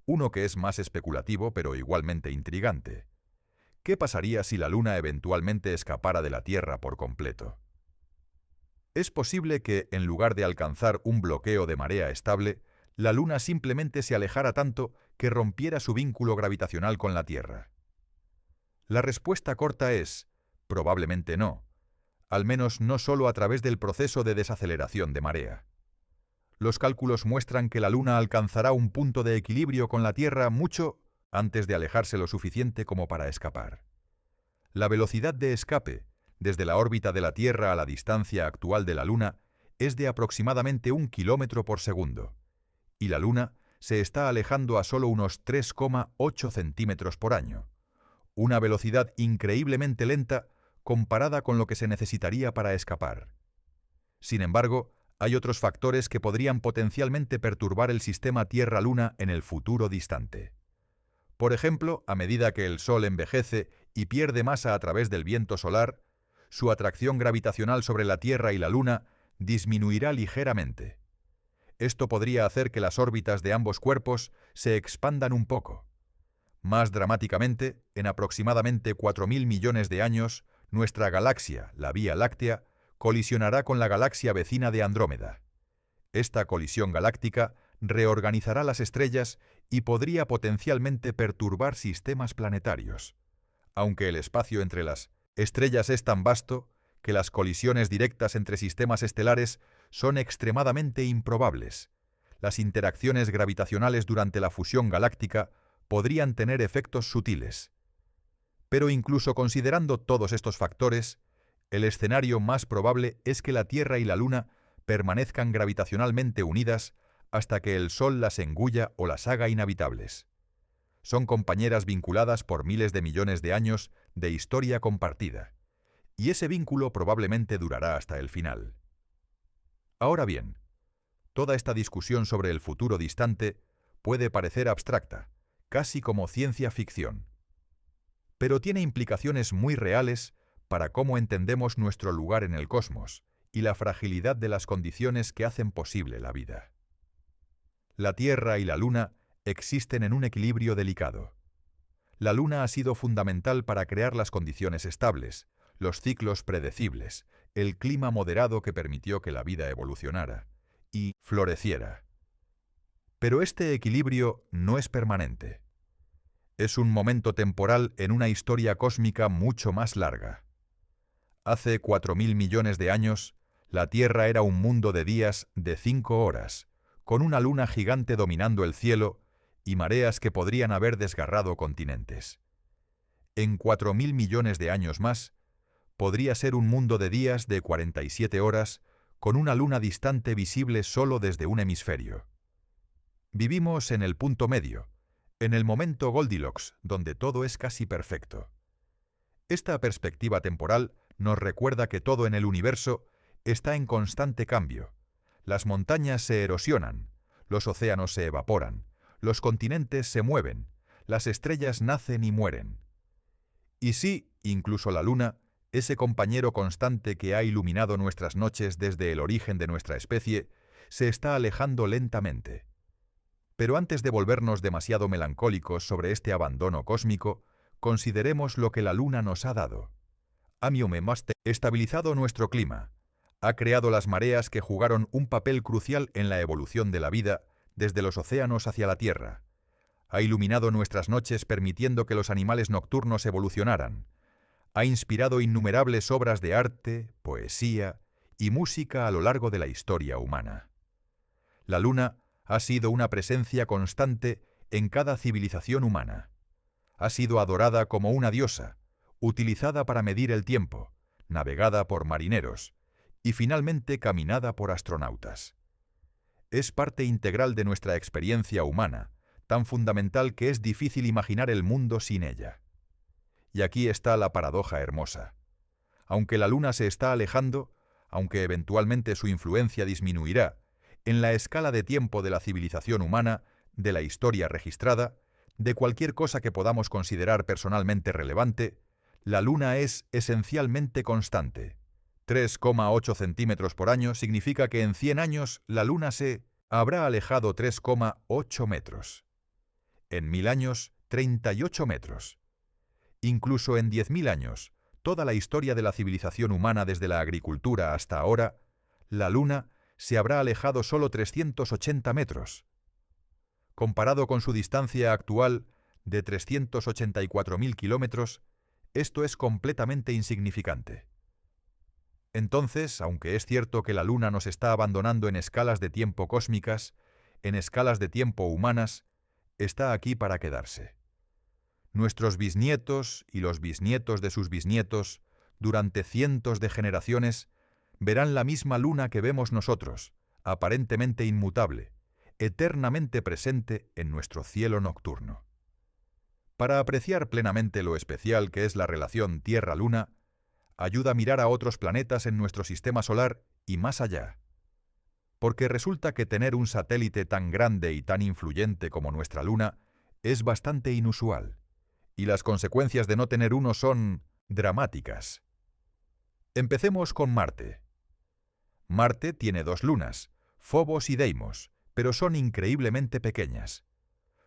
uno que es más especulativo pero igualmente intrigante. ¿Qué pasaría si la Luna eventualmente escapara de la Tierra por completo? Es posible que, en lugar de alcanzar un bloqueo de marea estable, la Luna simplemente se alejara tanto que rompiera su vínculo gravitacional con la Tierra. La respuesta corta es, probablemente no, al menos no solo a través del proceso de desaceleración de marea. Los cálculos muestran que la Luna alcanzará un punto de equilibrio con la Tierra mucho antes de alejarse lo suficiente como para escapar. La velocidad de escape, desde la órbita de la Tierra a la distancia actual de la Luna, es de aproximadamente 1 kilómetro por segundo, y la Luna se está alejando a solo unos 3,8 centímetros por año, una velocidad increíblemente lenta comparada con lo que se necesitaría para escapar. Sin embargo, hay otros factores que podrían potencialmente perturbar el sistema Tierra-Luna en el futuro distante. Por ejemplo, a medida que el Sol envejece y pierde masa a través del viento solar, su atracción gravitacional sobre la Tierra y la Luna disminuirá ligeramente. Esto podría hacer que las órbitas de ambos cuerpos se expandan un poco. Más dramáticamente, en aproximadamente 4.000 millones de años, nuestra galaxia, la Vía Láctea, colisionará con la galaxia vecina de Andrómeda. Esta colisión galáctica reorganizará las estrellas y podría potencialmente perturbar sistemas planetarios, aunque el espacio entre las estrellas es tan vasto que las colisiones directas entre sistemas estelares son extremadamente improbables. Las interacciones gravitacionales durante la fusión galáctica podrían tener efectos sutiles. Pero incluso considerando todos estos factores, el escenario más probable es que la Tierra y la Luna permanezcan gravitacionalmente unidas hasta que el Sol las engulla o las haga inhabitables. Son compañeras vinculadas por miles de millones de años de historia compartida, y ese vínculo probablemente durará hasta el final. Ahora bien, toda esta discusión sobre el futuro distante puede parecer abstracta, casi como ciencia ficción, pero tiene implicaciones muy reales para cómo entendemos nuestro lugar en el cosmos y la fragilidad de las condiciones que hacen posible la vida. La Tierra y la Luna existen en un equilibrio delicado. La Luna ha sido fundamental para crear las condiciones estables, los ciclos predecibles, el clima moderado que permitió que la vida evolucionara y floreciera. Pero este equilibrio no es permanente. Es un momento temporal en una historia cósmica mucho más larga. Hace 4.000 millones de años, la Tierra era un mundo de días de 5 horas, con una luna gigante dominando el cielo y mareas que podrían haber desgarrado continentes. En 4.000 millones de años más, podría ser un mundo de días de 47 horas, con una luna distante visible solo desde un hemisferio. Vivimos en el punto medio, en el momento Goldilocks, donde todo es casi perfecto. Esta perspectiva temporal nos recuerda que todo en el universo está en constante cambio. Las montañas se erosionan, los océanos se evaporan, los continentes se mueven, las estrellas nacen y mueren. Y sí, incluso la Luna, ese compañero constante que ha iluminado nuestras noches desde el origen de nuestra especie, se está alejando lentamente. Pero antes de volvernos demasiado melancólicos sobre este abandono cósmico, consideremos lo que la Luna nos ha dado. Ha estabilizado nuestro clima, ha creado las mareas que jugaron un papel crucial en la evolución de la vida desde los océanos hacia la Tierra. Ha iluminado nuestras noches permitiendo que los animales nocturnos evolucionaran. Ha inspirado innumerables obras de arte, poesía y música a lo largo de la historia humana. La Luna ha sido una presencia constante en cada civilización humana. Ha sido adorada como una diosa, utilizada para medir el tiempo, navegada por marineros y finalmente caminada por astronautas. Es parte integral de nuestra experiencia humana, tan fundamental que es difícil imaginar el mundo sin ella. Y aquí está la paradoja hermosa. Aunque la Luna se está alejando, aunque eventualmente su influencia disminuirá, en la escala de tiempo de la civilización humana, de la historia registrada, de cualquier cosa que podamos considerar personalmente relevante, la Luna es esencialmente constante. 3,8 centímetros por año significa que en 100 años la Luna se habrá alejado 3,8 metros. En 1000 años, 38 metros. Incluso en 10.000 años, toda la historia de la civilización humana desde la agricultura hasta ahora, la Luna se habrá alejado solo 380 metros. Comparado con su distancia actual de 384.000 kilómetros, esto es completamente insignificante. Entonces, aunque es cierto que la Luna nos está abandonando en escalas de tiempo cósmicas, en escalas de tiempo humanas, está aquí para quedarse. Nuestros bisnietos y los bisnietos de sus bisnietos, durante cientos de generaciones, verán la misma Luna que vemos nosotros, aparentemente inmutable, eternamente presente en nuestro cielo nocturno. Para apreciar plenamente lo especial que es la relación Tierra-Luna, ayuda a mirar a otros planetas en nuestro sistema solar y más allá. Porque resulta que tener un satélite tan grande y tan influyente como nuestra Luna es bastante inusual, y las consecuencias de no tener uno son dramáticas. Empecemos con Marte. Marte tiene 2 lunas, Phobos y Deimos, pero son increíblemente pequeñas.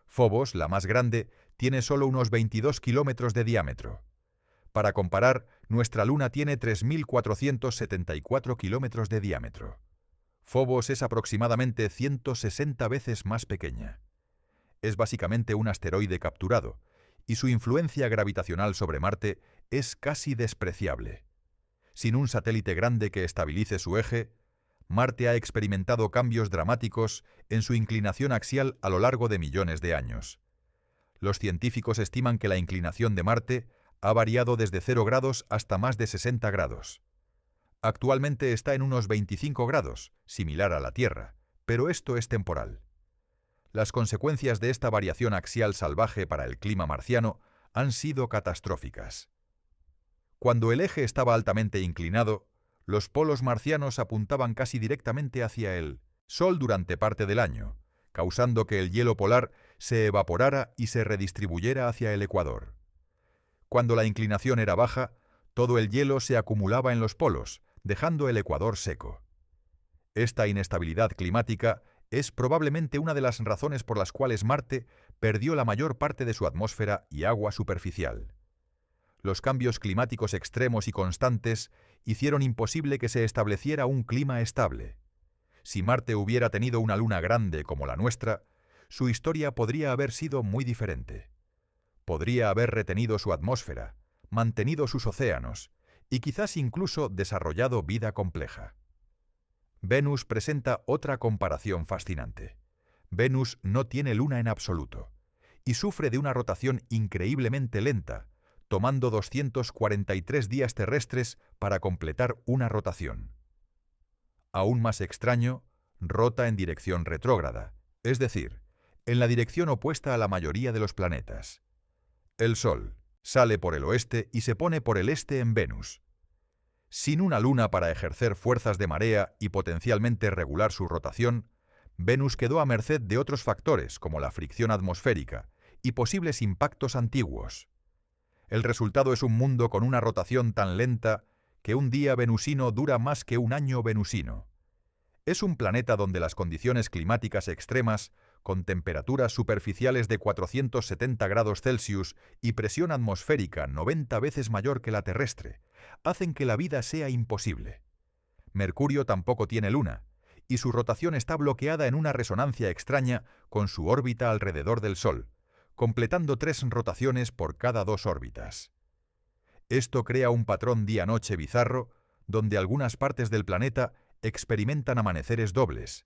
Phobos, la más grande, tiene solo unos 22 kilómetros de diámetro. Para comparar, nuestra Luna tiene 3.474 kilómetros de diámetro. Phobos es aproximadamente 160 veces más pequeña. Es básicamente un asteroide capturado, y su influencia gravitacional sobre Marte es casi despreciable. Sin un satélite grande que estabilice su eje, Marte ha experimentado cambios dramáticos en su inclinación axial a lo largo de millones de años. Los científicos estiman que la inclinación de Marte ha variado desde 0 grados hasta más de 60 grados. Actualmente está en unos 25 grados, similar a la Tierra, pero esto es temporal. Las consecuencias de esta variación axial salvaje para el clima marciano han sido catastróficas. Cuando el eje estaba altamente inclinado, los polos marcianos apuntaban casi directamente hacia el Sol durante parte del año, causando que el hielo polar se evaporara y se redistribuyera hacia el ecuador. Cuando la inclinación era baja, todo el hielo se acumulaba en los polos, dejando el ecuador seco. Esta inestabilidad climática es probablemente una de las razones por las cuales Marte perdió la mayor parte de su atmósfera y agua superficial. Los cambios climáticos extremos y constantes hicieron imposible que se estableciera un clima estable. Si Marte hubiera tenido una luna grande como la nuestra, su historia podría haber sido muy diferente. Podría haber retenido su atmósfera, mantenido sus océanos y quizás incluso desarrollado vida compleja. Venus presenta otra comparación fascinante. Venus no tiene luna en absoluto y sufre de una rotación increíblemente lenta, tomando 243 días terrestres para completar una rotación. Aún más extraño, rota en dirección retrógrada, es decir, en la dirección opuesta a la mayoría de los planetas. El Sol sale por el oeste y se pone por el este en Venus. Sin una luna para ejercer fuerzas de marea y potencialmente regular su rotación, Venus quedó a merced de otros factores como la fricción atmosférica y posibles impactos antiguos. El resultado es un mundo con una rotación tan lenta que un día venusino dura más que un año venusino. Es un planeta donde las condiciones climáticas extremas, con temperaturas superficiales de 470 grados Celsius y presión atmosférica 90 veces mayor que la terrestre, hacen que la vida sea imposible. Mercurio tampoco tiene luna, y su rotación está bloqueada en una resonancia extraña con su órbita alrededor del Sol, completando 3 rotaciones por cada 2 órbitas. Esto crea un patrón día-noche bizarro, donde algunas partes del planeta experimentan amaneceres dobles,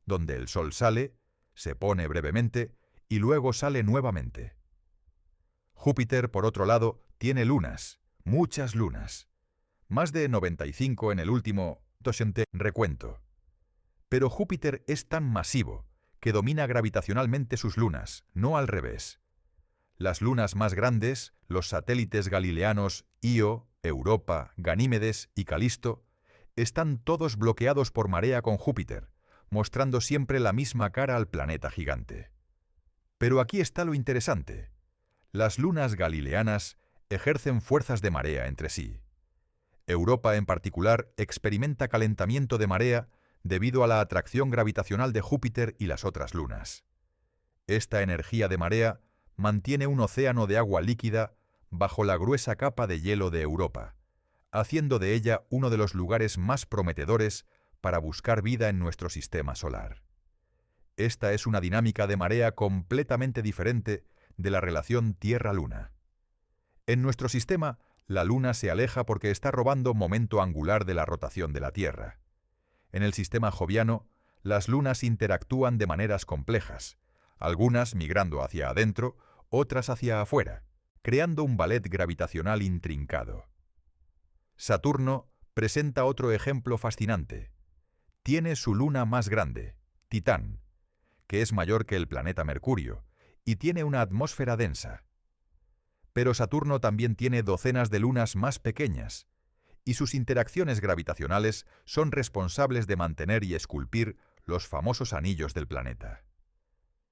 donde el Sol sale, se pone brevemente y luego sale nuevamente. Júpiter, por otro lado, tiene lunas, muchas lunas, más de 95 en el último recuento. Pero Júpiter es tan masivo que domina gravitacionalmente sus lunas, no al revés. Las lunas más grandes, los satélites galileanos Io, Europa, Ganímedes y Calisto, están todos bloqueados por marea con Júpiter, mostrando siempre la misma cara al planeta gigante. Pero aquí está lo interesante. Las lunas galileanas ejercen fuerzas de marea entre sí. Europa en particular experimenta calentamiento de marea debido a la atracción gravitacional de Júpiter y las otras lunas. Esta energía de marea mantiene un océano de agua líquida bajo la gruesa capa de hielo de Europa, haciendo de ella uno de los lugares más prometedores para buscar vida en nuestro sistema solar. Esta es una dinámica de marea completamente diferente de la relación Tierra-Luna. En nuestro sistema, la Luna se aleja porque está robando momento angular de la rotación de la Tierra. En el sistema joviano, las lunas interactúan de maneras complejas, algunas migrando hacia adentro, otras hacia afuera, creando un ballet gravitacional intrincado. Saturno presenta otro ejemplo fascinante. Tiene su luna más grande, Titán, que es mayor que el planeta Mercurio, y tiene una atmósfera densa. Pero Saturno también tiene docenas de lunas más pequeñas, y sus interacciones gravitacionales son responsables de mantener y esculpir los famosos anillos del planeta.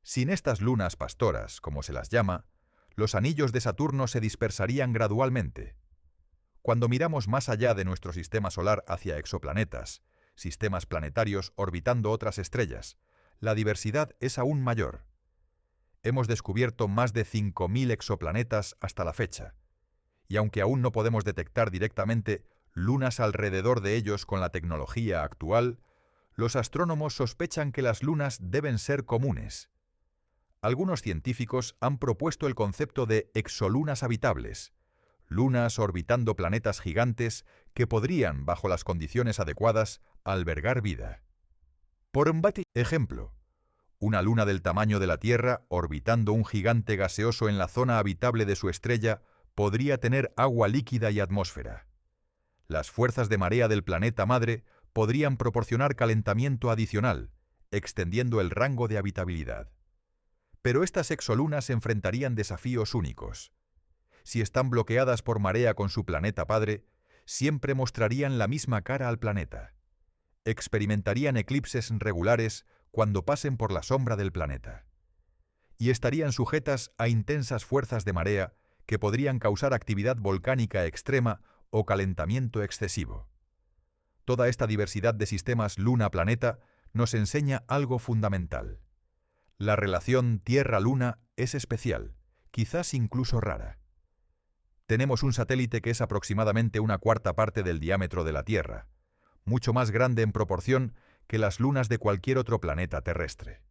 Sin estas lunas pastoras, como se las llama, los anillos de Saturno se dispersarían gradualmente. Cuando miramos más allá de nuestro sistema solar hacia exoplanetas, sistemas planetarios orbitando otras estrellas, la diversidad es aún mayor. Hemos descubierto más de 5.000 exoplanetas hasta la fecha, y aunque aún no podemos detectar directamente lunas alrededor de ellos con la tecnología actual, los astrónomos sospechan que las lunas deben ser comunes. Algunos científicos han propuesto el concepto de exolunas habitables, lunas orbitando planetas gigantes que podrían, bajo las condiciones adecuadas, albergar vida. Por ejemplo, una luna del tamaño de la Tierra orbitando un gigante gaseoso en la zona habitable de su estrella podría tener agua líquida y atmósfera. Las fuerzas de marea del planeta madre podrían proporcionar calentamiento adicional, extendiendo el rango de habitabilidad. Pero estas exolunas enfrentarían desafíos únicos. Si están bloqueadas por marea con su planeta padre, siempre mostrarían la misma cara al planeta. Experimentarían eclipses regulares cuando pasen por la sombra del planeta. Y estarían sujetas a intensas fuerzas de marea que podrían causar actividad volcánica extrema o calentamiento excesivo. Toda esta diversidad de sistemas luna-planeta nos enseña algo fundamental. La relación Tierra-Luna es especial, quizás incluso rara. Tenemos un satélite que es aproximadamente una cuarta parte del diámetro de la Tierra, mucho más grande en proporción que las lunas de cualquier otro planeta terrestre.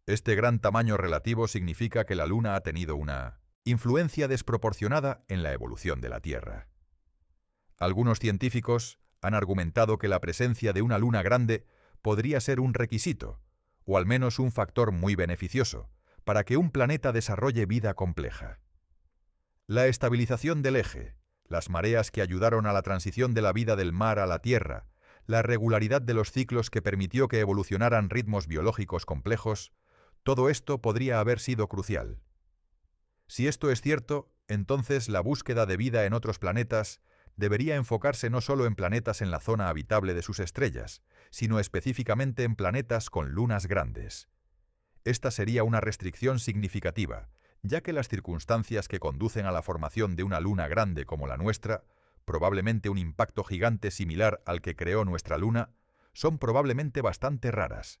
Este gran tamaño relativo significa que la Luna ha tenido una influencia desproporcionada en la evolución de la Tierra. Algunos científicos han argumentado que la presencia de una luna grande podría ser un requisito, o al menos un factor muy beneficioso, para que un planeta desarrolle vida compleja. La estabilización del eje, las mareas que ayudaron a la transición de la vida del mar a la Tierra, la regularidad de los ciclos que permitió que evolucionaran ritmos biológicos complejos, todo esto podría haber sido crucial. Si esto es cierto, entonces la búsqueda de vida en otros planetas debería enfocarse no solo en planetas en la zona habitable de sus estrellas, sino específicamente en planetas con lunas grandes. Esta sería una restricción significativa, ya que las circunstancias que conducen a la formación de una luna grande como la nuestra, probablemente un impacto gigante similar al que creó nuestra luna, son probablemente bastante raras.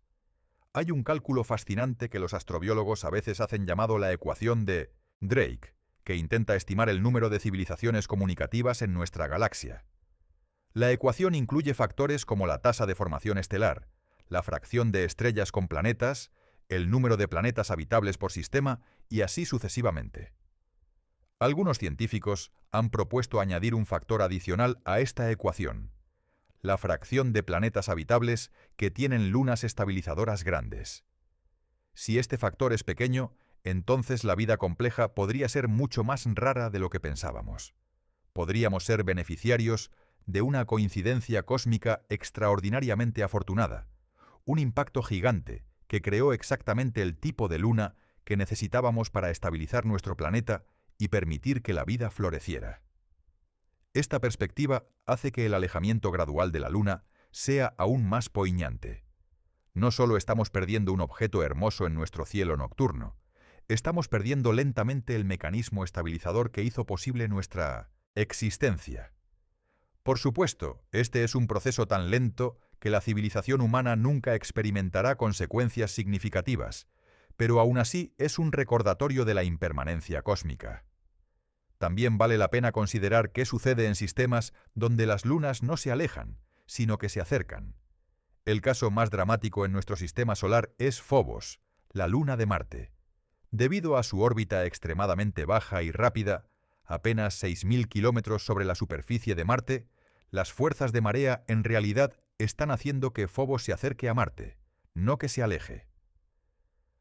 Hay un cálculo fascinante que los astrobiólogos a veces hacen llamado la ecuación de Drake, que intenta estimar el número de civilizaciones comunicativas en nuestra galaxia. La ecuación incluye factores como la tasa de formación estelar, la fracción de estrellas con planetas, el número de planetas habitables por sistema y así sucesivamente. Algunos científicos han propuesto añadir un factor adicional a esta ecuación, la fracción de planetas habitables que tienen lunas estabilizadoras grandes. Si este factor es pequeño, entonces la vida compleja podría ser mucho más rara de lo que pensábamos. Podríamos ser beneficiarios de una coincidencia cósmica extraordinariamente afortunada, un impacto gigante que creó exactamente el tipo de luna que necesitábamos para estabilizar nuestro planeta y permitir que la vida floreciera. Esta perspectiva hace que el alejamiento gradual de la Luna sea aún más poignante. No solo estamos perdiendo un objeto hermoso en nuestro cielo nocturno, estamos perdiendo lentamente el mecanismo estabilizador que hizo posible nuestra existencia. Por supuesto, este es un proceso tan lento que la civilización humana nunca experimentará consecuencias significativas, pero aún así es un recordatorio de la impermanencia cósmica. También vale la pena considerar qué sucede en sistemas donde las lunas no se alejan, sino que se acercan. El caso más dramático en nuestro sistema solar es Phobos, la luna de Marte. Debido a su órbita extremadamente baja y rápida, apenas 6.000 kilómetros sobre la superficie de Marte, las fuerzas de marea en realidad están haciendo que Phobos se acerque a Marte, no que se aleje.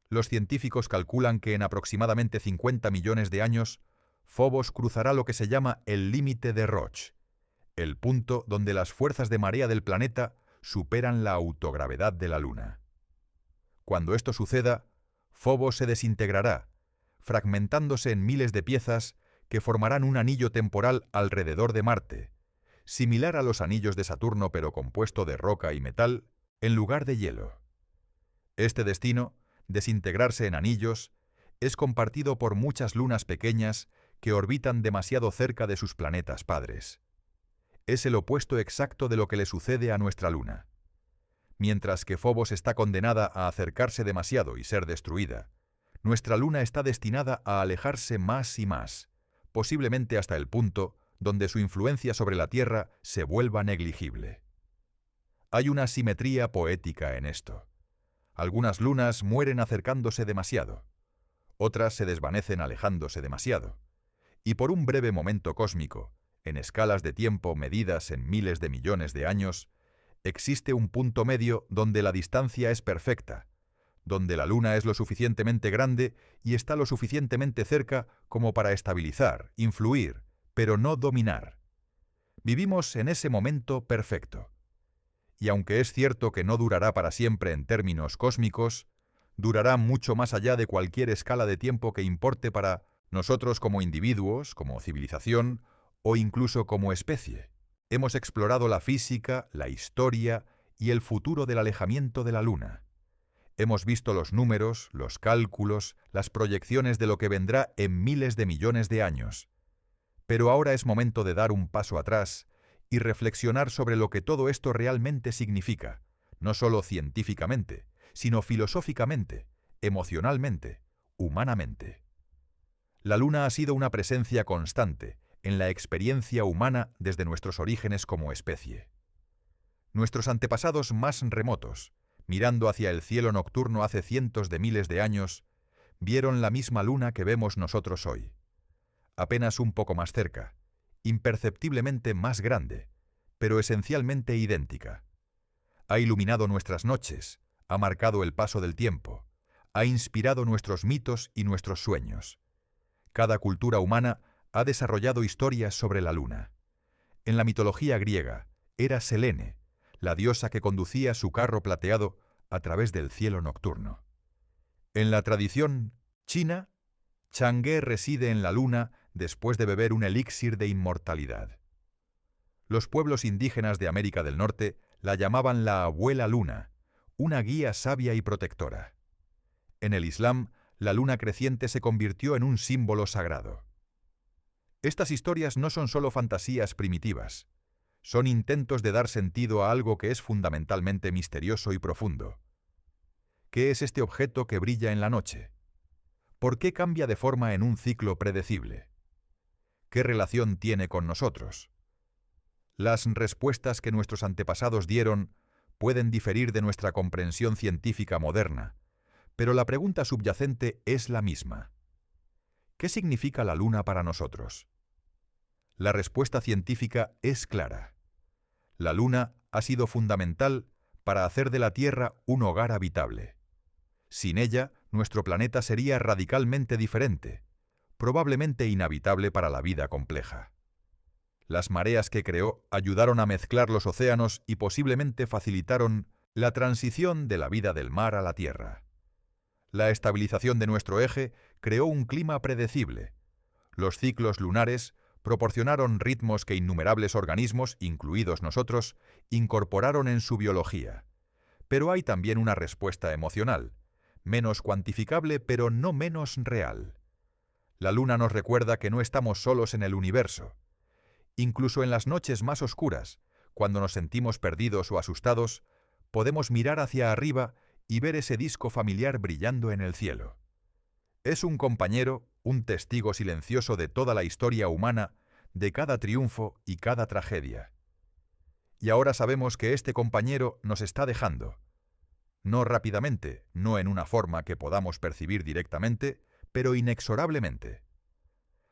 Los científicos calculan que en aproximadamente 50 millones de años, Phobos cruzará lo que se llama el límite de Roche, el punto donde las fuerzas de marea del planeta superan la autogravedad de la Luna. Cuando esto suceda, Phobos se desintegrará, fragmentándose en miles de piezas que formarán un anillo temporal alrededor de Marte, similar a los anillos de Saturno pero compuesto de roca y metal en lugar de hielo. Este destino, desintegrarse en anillos, es compartido por muchas lunas pequeñas que orbitan demasiado cerca de sus planetas padres. Es el opuesto exacto de lo que le sucede a nuestra Luna. Mientras que Phobos está condenada a acercarse demasiado y ser destruida, nuestra Luna está destinada a alejarse más y más, posiblemente hasta el punto donde su influencia sobre la Tierra se vuelva negligible. Hay una simetría poética en esto. Algunas lunas mueren acercándose demasiado, otras se desvanecen alejándose demasiado, y por un breve momento cósmico, en escalas de tiempo medidas en miles de millones de años, existe un punto medio donde la distancia es perfecta, donde la Luna es lo suficientemente grande y está lo suficientemente cerca como para estabilizar, influir, pero no dominar. Vivimos en ese momento perfecto. Y aunque es cierto que no durará para siempre en términos cósmicos, durará mucho más allá de cualquier escala de tiempo que importe para nosotros como individuos, como civilización o incluso como especie. Hemos explorado la física, la historia y el futuro del alejamiento de la Luna. Hemos visto los números, los cálculos, las proyecciones de lo que vendrá en miles de millones de años. Pero ahora es momento de dar un paso atrás y reflexionar sobre lo que todo esto realmente significa, no solo científicamente, sino filosóficamente, emocionalmente, humanamente. La Luna ha sido una presencia constante en la experiencia humana desde nuestros orígenes como especie. Nuestros antepasados más remotos, mirando hacia el cielo nocturno hace cientos de miles de años, vieron la misma Luna que vemos nosotros hoy. Apenas un poco más cerca, imperceptiblemente más grande, pero esencialmente idéntica. Ha iluminado nuestras noches, ha marcado el paso del tiempo, ha inspirado nuestros mitos y nuestros sueños. Cada cultura humana ha desarrollado historias sobre la Luna. En la mitología griega, era Selene, la diosa que conducía su carro plateado a través del cielo nocturno. En la tradición china, Chang'e reside en la Luna después de beber un elixir de inmortalidad. Los pueblos indígenas de América del Norte la llamaban la Abuela Luna, una guía sabia y protectora. En el Islam, la luna creciente se convirtió en un símbolo sagrado. Estas historias no son solo fantasías primitivas, son intentos de dar sentido a algo que es fundamentalmente misterioso y profundo. ¿Qué es este objeto que brilla en la noche? ¿Por qué cambia de forma en un ciclo predecible? ¿Qué relación tiene con nosotros? Las respuestas que nuestros antepasados dieron pueden diferir de nuestra comprensión científica moderna, pero la pregunta subyacente es la misma. ¿Qué significa la Luna para nosotros? La respuesta científica es clara. La Luna ha sido fundamental para hacer de la Tierra un hogar habitable. Sin ella, nuestro planeta sería radicalmente diferente, probablemente inhabitable para la vida compleja. Las mareas que creó ayudaron a mezclar los océanos y posiblemente facilitaron la transición de la vida del mar a la Tierra. La estabilización de nuestro eje creó un clima predecible. Los ciclos lunares proporcionaron ritmos que innumerables organismos, incluidos nosotros, incorporaron en su biología. Pero hay también una respuesta emocional, menos cuantificable pero no menos real. La Luna nos recuerda que no estamos solos en el universo, Incluso en las noches más oscuras, cuando nos sentimos perdidos o asustados, podemos mirar hacia arriba y ver ese disco familiar brillando en el cielo. Es un compañero, un testigo silencioso de toda la historia humana, de cada triunfo y cada tragedia. Y ahora sabemos que este compañero nos está dejando. No rápidamente, no en una forma que podamos percibir directamente, pero inexorablemente.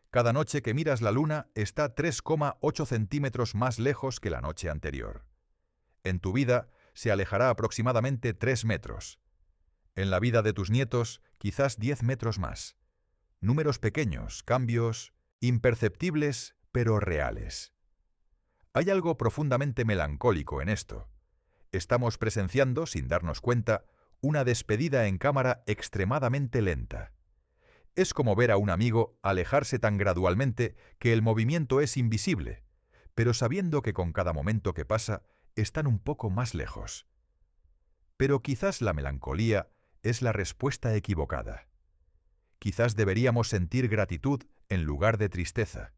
Cada noche que miras la luna está 3,8 centímetros más lejos que la noche anterior. En tu vida se alejará aproximadamente 3 metros. En la vida de tus nietos, quizás 10 metros más. Números pequeños, cambios imperceptibles, pero reales. Hay algo profundamente melancólico en esto. Estamos presenciando, sin darnos cuenta, una despedida en cámara extremadamente lenta. Es como ver a un amigo alejarse tan gradualmente que el movimiento es invisible, pero sabiendo que con cada momento que pasa están un poco más lejos. Pero quizás la melancolía es la respuesta equivocada. Quizás deberíamos sentir gratitud en lugar de tristeza.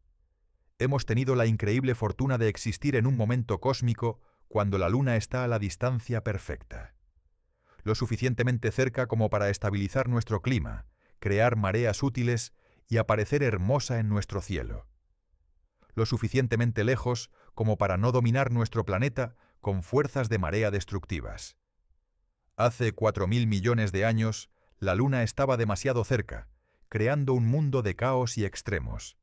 Hemos tenido la increíble fortuna de existir en un momento cósmico cuando la luna está a la distancia perfecta. Lo suficientemente cerca como para estabilizar nuestro clima, crear mareas útiles y aparecer hermosa en nuestro cielo. Lo suficientemente lejos como para no dominar nuestro planeta con fuerzas de marea destructivas. Hace 4.000 millones de años, la luna estaba demasiado cerca, creando un mundo de caos y extremos.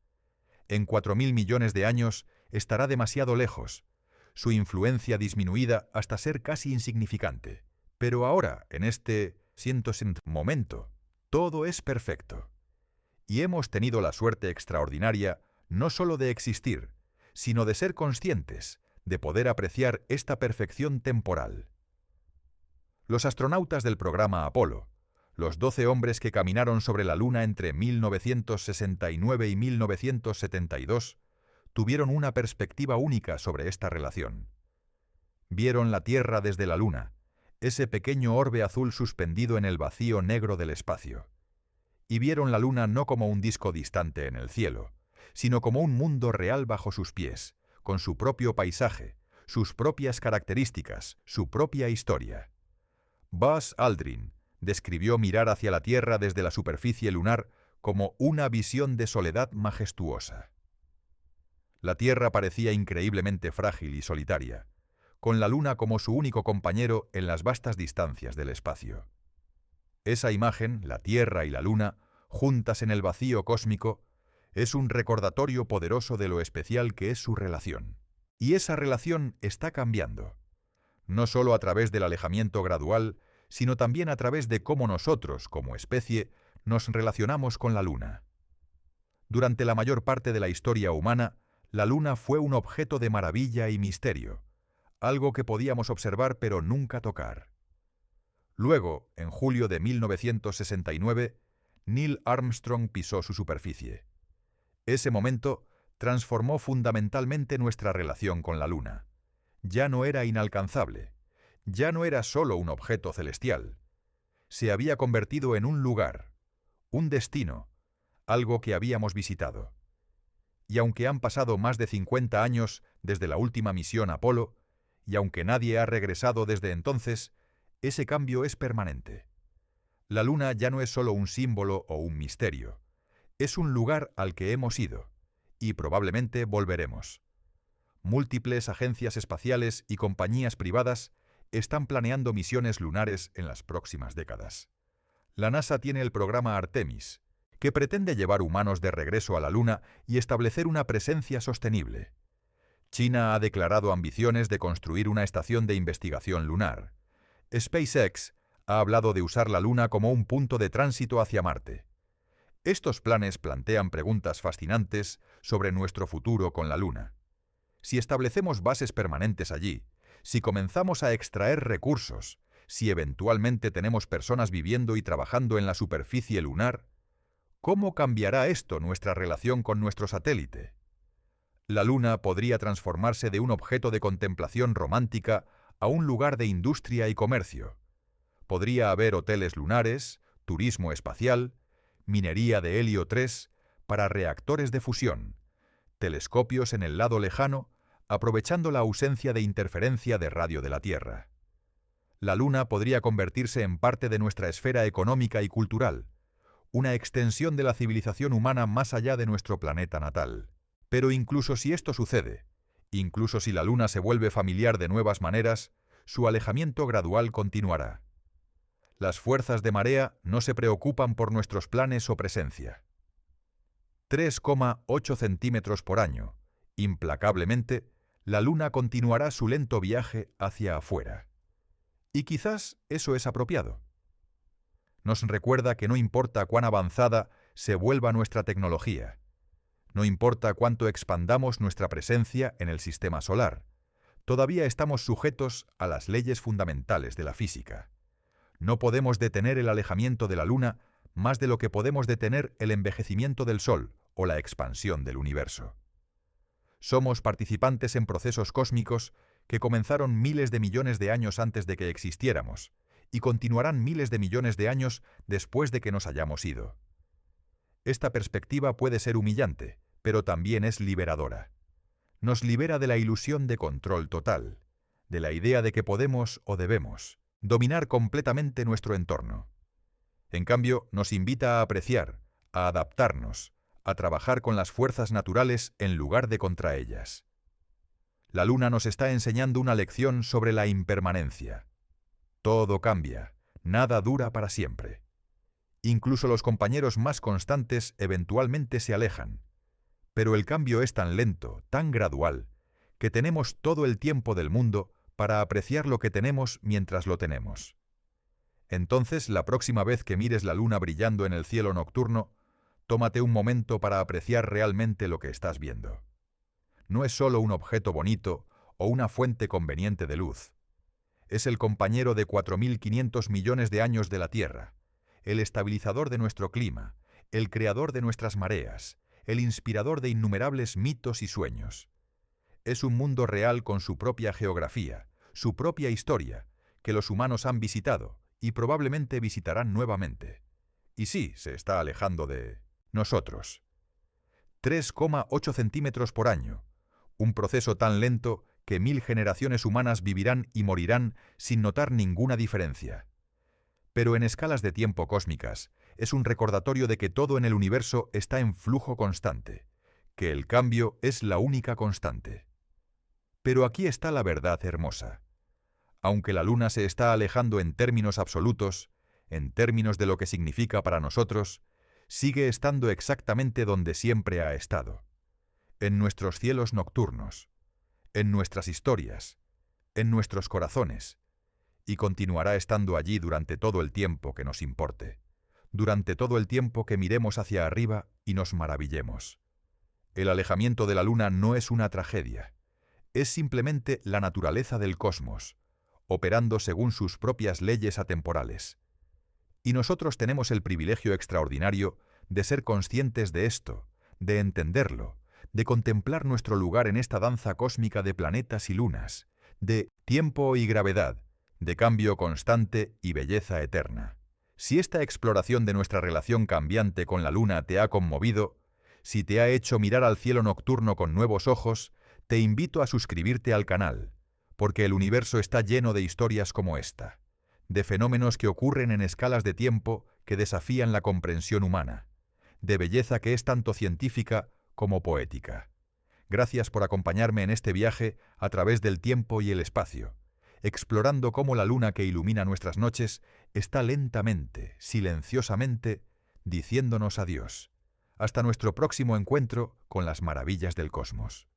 En 4.000 millones de años estará demasiado lejos, su influencia disminuida hasta ser casi insignificante. Pero ahora, en este momento, todo es perfecto. Y hemos tenido la suerte extraordinaria no solo de existir, sino de ser conscientes, de poder apreciar esta perfección temporal. Los astronautas del programa Apolo, los 12 hombres que caminaron sobre la Luna entre 1969 y 1972, tuvieron una perspectiva única sobre esta relación. Vieron la Tierra desde la Luna, ese pequeño orbe azul suspendido en el vacío negro del espacio. Y vieron la Luna no como un disco distante en el cielo, sino como un mundo real bajo sus pies, con su propio paisaje, sus propias características, su propia historia. Buzz Aldrin describió mirar hacia la Tierra desde la superficie lunar como una visión de soledad majestuosa. La Tierra parecía increíblemente frágil y solitaria, con la Luna como su único compañero en las vastas distancias del espacio. Esa imagen, la Tierra y la Luna, juntas en el vacío cósmico, es un recordatorio poderoso de lo especial que es su relación. Y esa relación está cambiando, no solo a través del alejamiento gradual, sino también a través de cómo nosotros, como especie, nos relacionamos con la Luna. Durante la mayor parte de la historia humana, la Luna fue un objeto de maravilla y misterio, algo que podíamos observar pero nunca tocar. Luego, en julio de 1969, Neil Armstrong pisó su superficie. Ese momento transformó fundamentalmente nuestra relación con la Luna. Ya no era inalcanzable, ya no era solo un objeto celestial. Se había convertido en un lugar, un destino, algo que habíamos visitado. Y aunque han pasado más de 50 años desde la última misión Apolo, y aunque nadie ha regresado desde entonces, ese cambio es permanente. La Luna ya no es solo un símbolo o un misterio, es un lugar al que hemos ido, y probablemente volveremos. Múltiples agencias espaciales y compañías privadas están planeando misiones lunares en las próximas décadas. La NASA tiene el programa Artemis, que pretende llevar humanos de regreso a la Luna y establecer una presencia sostenible. China ha declarado ambiciones de construir una estación de investigación lunar. SpaceX ha hablado de usar la Luna como un punto de tránsito hacia Marte. Estos planes plantean preguntas fascinantes sobre nuestro futuro con la Luna. Si establecemos bases permanentes allí, si comenzamos a extraer recursos, si eventualmente tenemos personas viviendo y trabajando en la superficie lunar, ¿cómo cambiará esto nuestra relación con nuestro satélite? La Luna podría transformarse de un objeto de contemplación romántica a un lugar de industria y comercio. Podría haber hoteles lunares, turismo espacial, minería de helio 3 para reactores de fusión, telescopios en el lado lejano, aprovechando la ausencia de interferencia de radio de la Tierra. La Luna podría convertirse en parte de nuestra esfera económica y cultural, una extensión de la civilización humana más allá de nuestro planeta natal. Pero incluso si esto sucede, incluso si la Luna se vuelve familiar de nuevas maneras, su alejamiento gradual continuará. Las fuerzas de marea no se preocupan por nuestros planes o presencia. 3,8 centímetros por año. Implacablemente, la Luna continuará su lento viaje hacia afuera. Y quizás eso es apropiado. Nos recuerda que no importa cuán avanzada se vuelva nuestra tecnología, no importa cuánto expandamos nuestra presencia en el sistema solar, todavía estamos sujetos a las leyes fundamentales de la física. No podemos detener el alejamiento de la Luna más de lo que podemos detener el envejecimiento del Sol o la expansión del universo. Somos participantes en procesos cósmicos que comenzaron miles de millones de años antes de que existiéramos y continuarán miles de millones de años después de que nos hayamos ido. Esta perspectiva puede ser humillante, pero también es liberadora. Nos libera de la ilusión de control total, de la idea de que podemos o debemos dominar completamente nuestro entorno. En cambio, nos invita a apreciar, a adaptarnos, a trabajar con las fuerzas naturales en lugar de contra ellas. La Luna nos está enseñando una lección sobre la impermanencia. Todo cambia, nada dura para siempre. Incluso los compañeros más constantes eventualmente se alejan. Pero el cambio es tan lento, tan gradual, que tenemos todo el tiempo del mundo para apreciar lo que tenemos mientras lo tenemos. Entonces, la próxima vez que mires la Luna brillando en el cielo nocturno, tómate un momento para apreciar realmente lo que estás viendo. No es solo un objeto bonito o una fuente conveniente de luz. Es el compañero de 4.500 millones de años de la Tierra, el estabilizador de nuestro clima, el creador de nuestras mareas, el inspirador de innumerables mitos y sueños. Es un mundo real con su propia geografía, su propia historia, que los humanos han visitado y probablemente visitarán nuevamente. Y sí, se está alejando de nosotros. 3,8 centímetros por año, un proceso tan lento que 1000 generaciones humanas vivirán y morirán sin notar ninguna diferencia. Pero en escalas de tiempo cósmicas, es un recordatorio de que todo en el universo está en flujo constante, que el cambio es la única constante. Pero aquí está la verdad hermosa. Aunque la Luna se está alejando en términos absolutos, en términos de lo que significa para nosotros, sigue estando exactamente donde siempre ha estado, en nuestros cielos nocturnos, en nuestras historias, en nuestros corazones, y continuará estando allí durante todo el tiempo que nos importe, durante todo el tiempo que miremos hacia arriba y nos maravillemos. El alejamiento de la Luna no es una tragedia, es simplemente la naturaleza del cosmos, operando según sus propias leyes atemporales. Y nosotros tenemos el privilegio extraordinario de ser conscientes de esto, de entenderlo, de contemplar nuestro lugar en esta danza cósmica de planetas y lunas, de tiempo y gravedad, de cambio constante y belleza eterna. Si esta exploración de nuestra relación cambiante con la Luna te ha conmovido, si te ha hecho mirar al cielo nocturno con nuevos ojos, te invito a suscribirte al canal, porque el universo está lleno de historias como esta, de fenómenos que ocurren en escalas de tiempo que desafían la comprensión humana, de belleza que es tanto científica como poética. Gracias por acompañarme en este viaje a través del tiempo y el espacio, explorando cómo la Luna que ilumina nuestras noches está lentamente, silenciosamente, diciéndonos adiós. Hasta nuestro próximo encuentro con las maravillas del cosmos.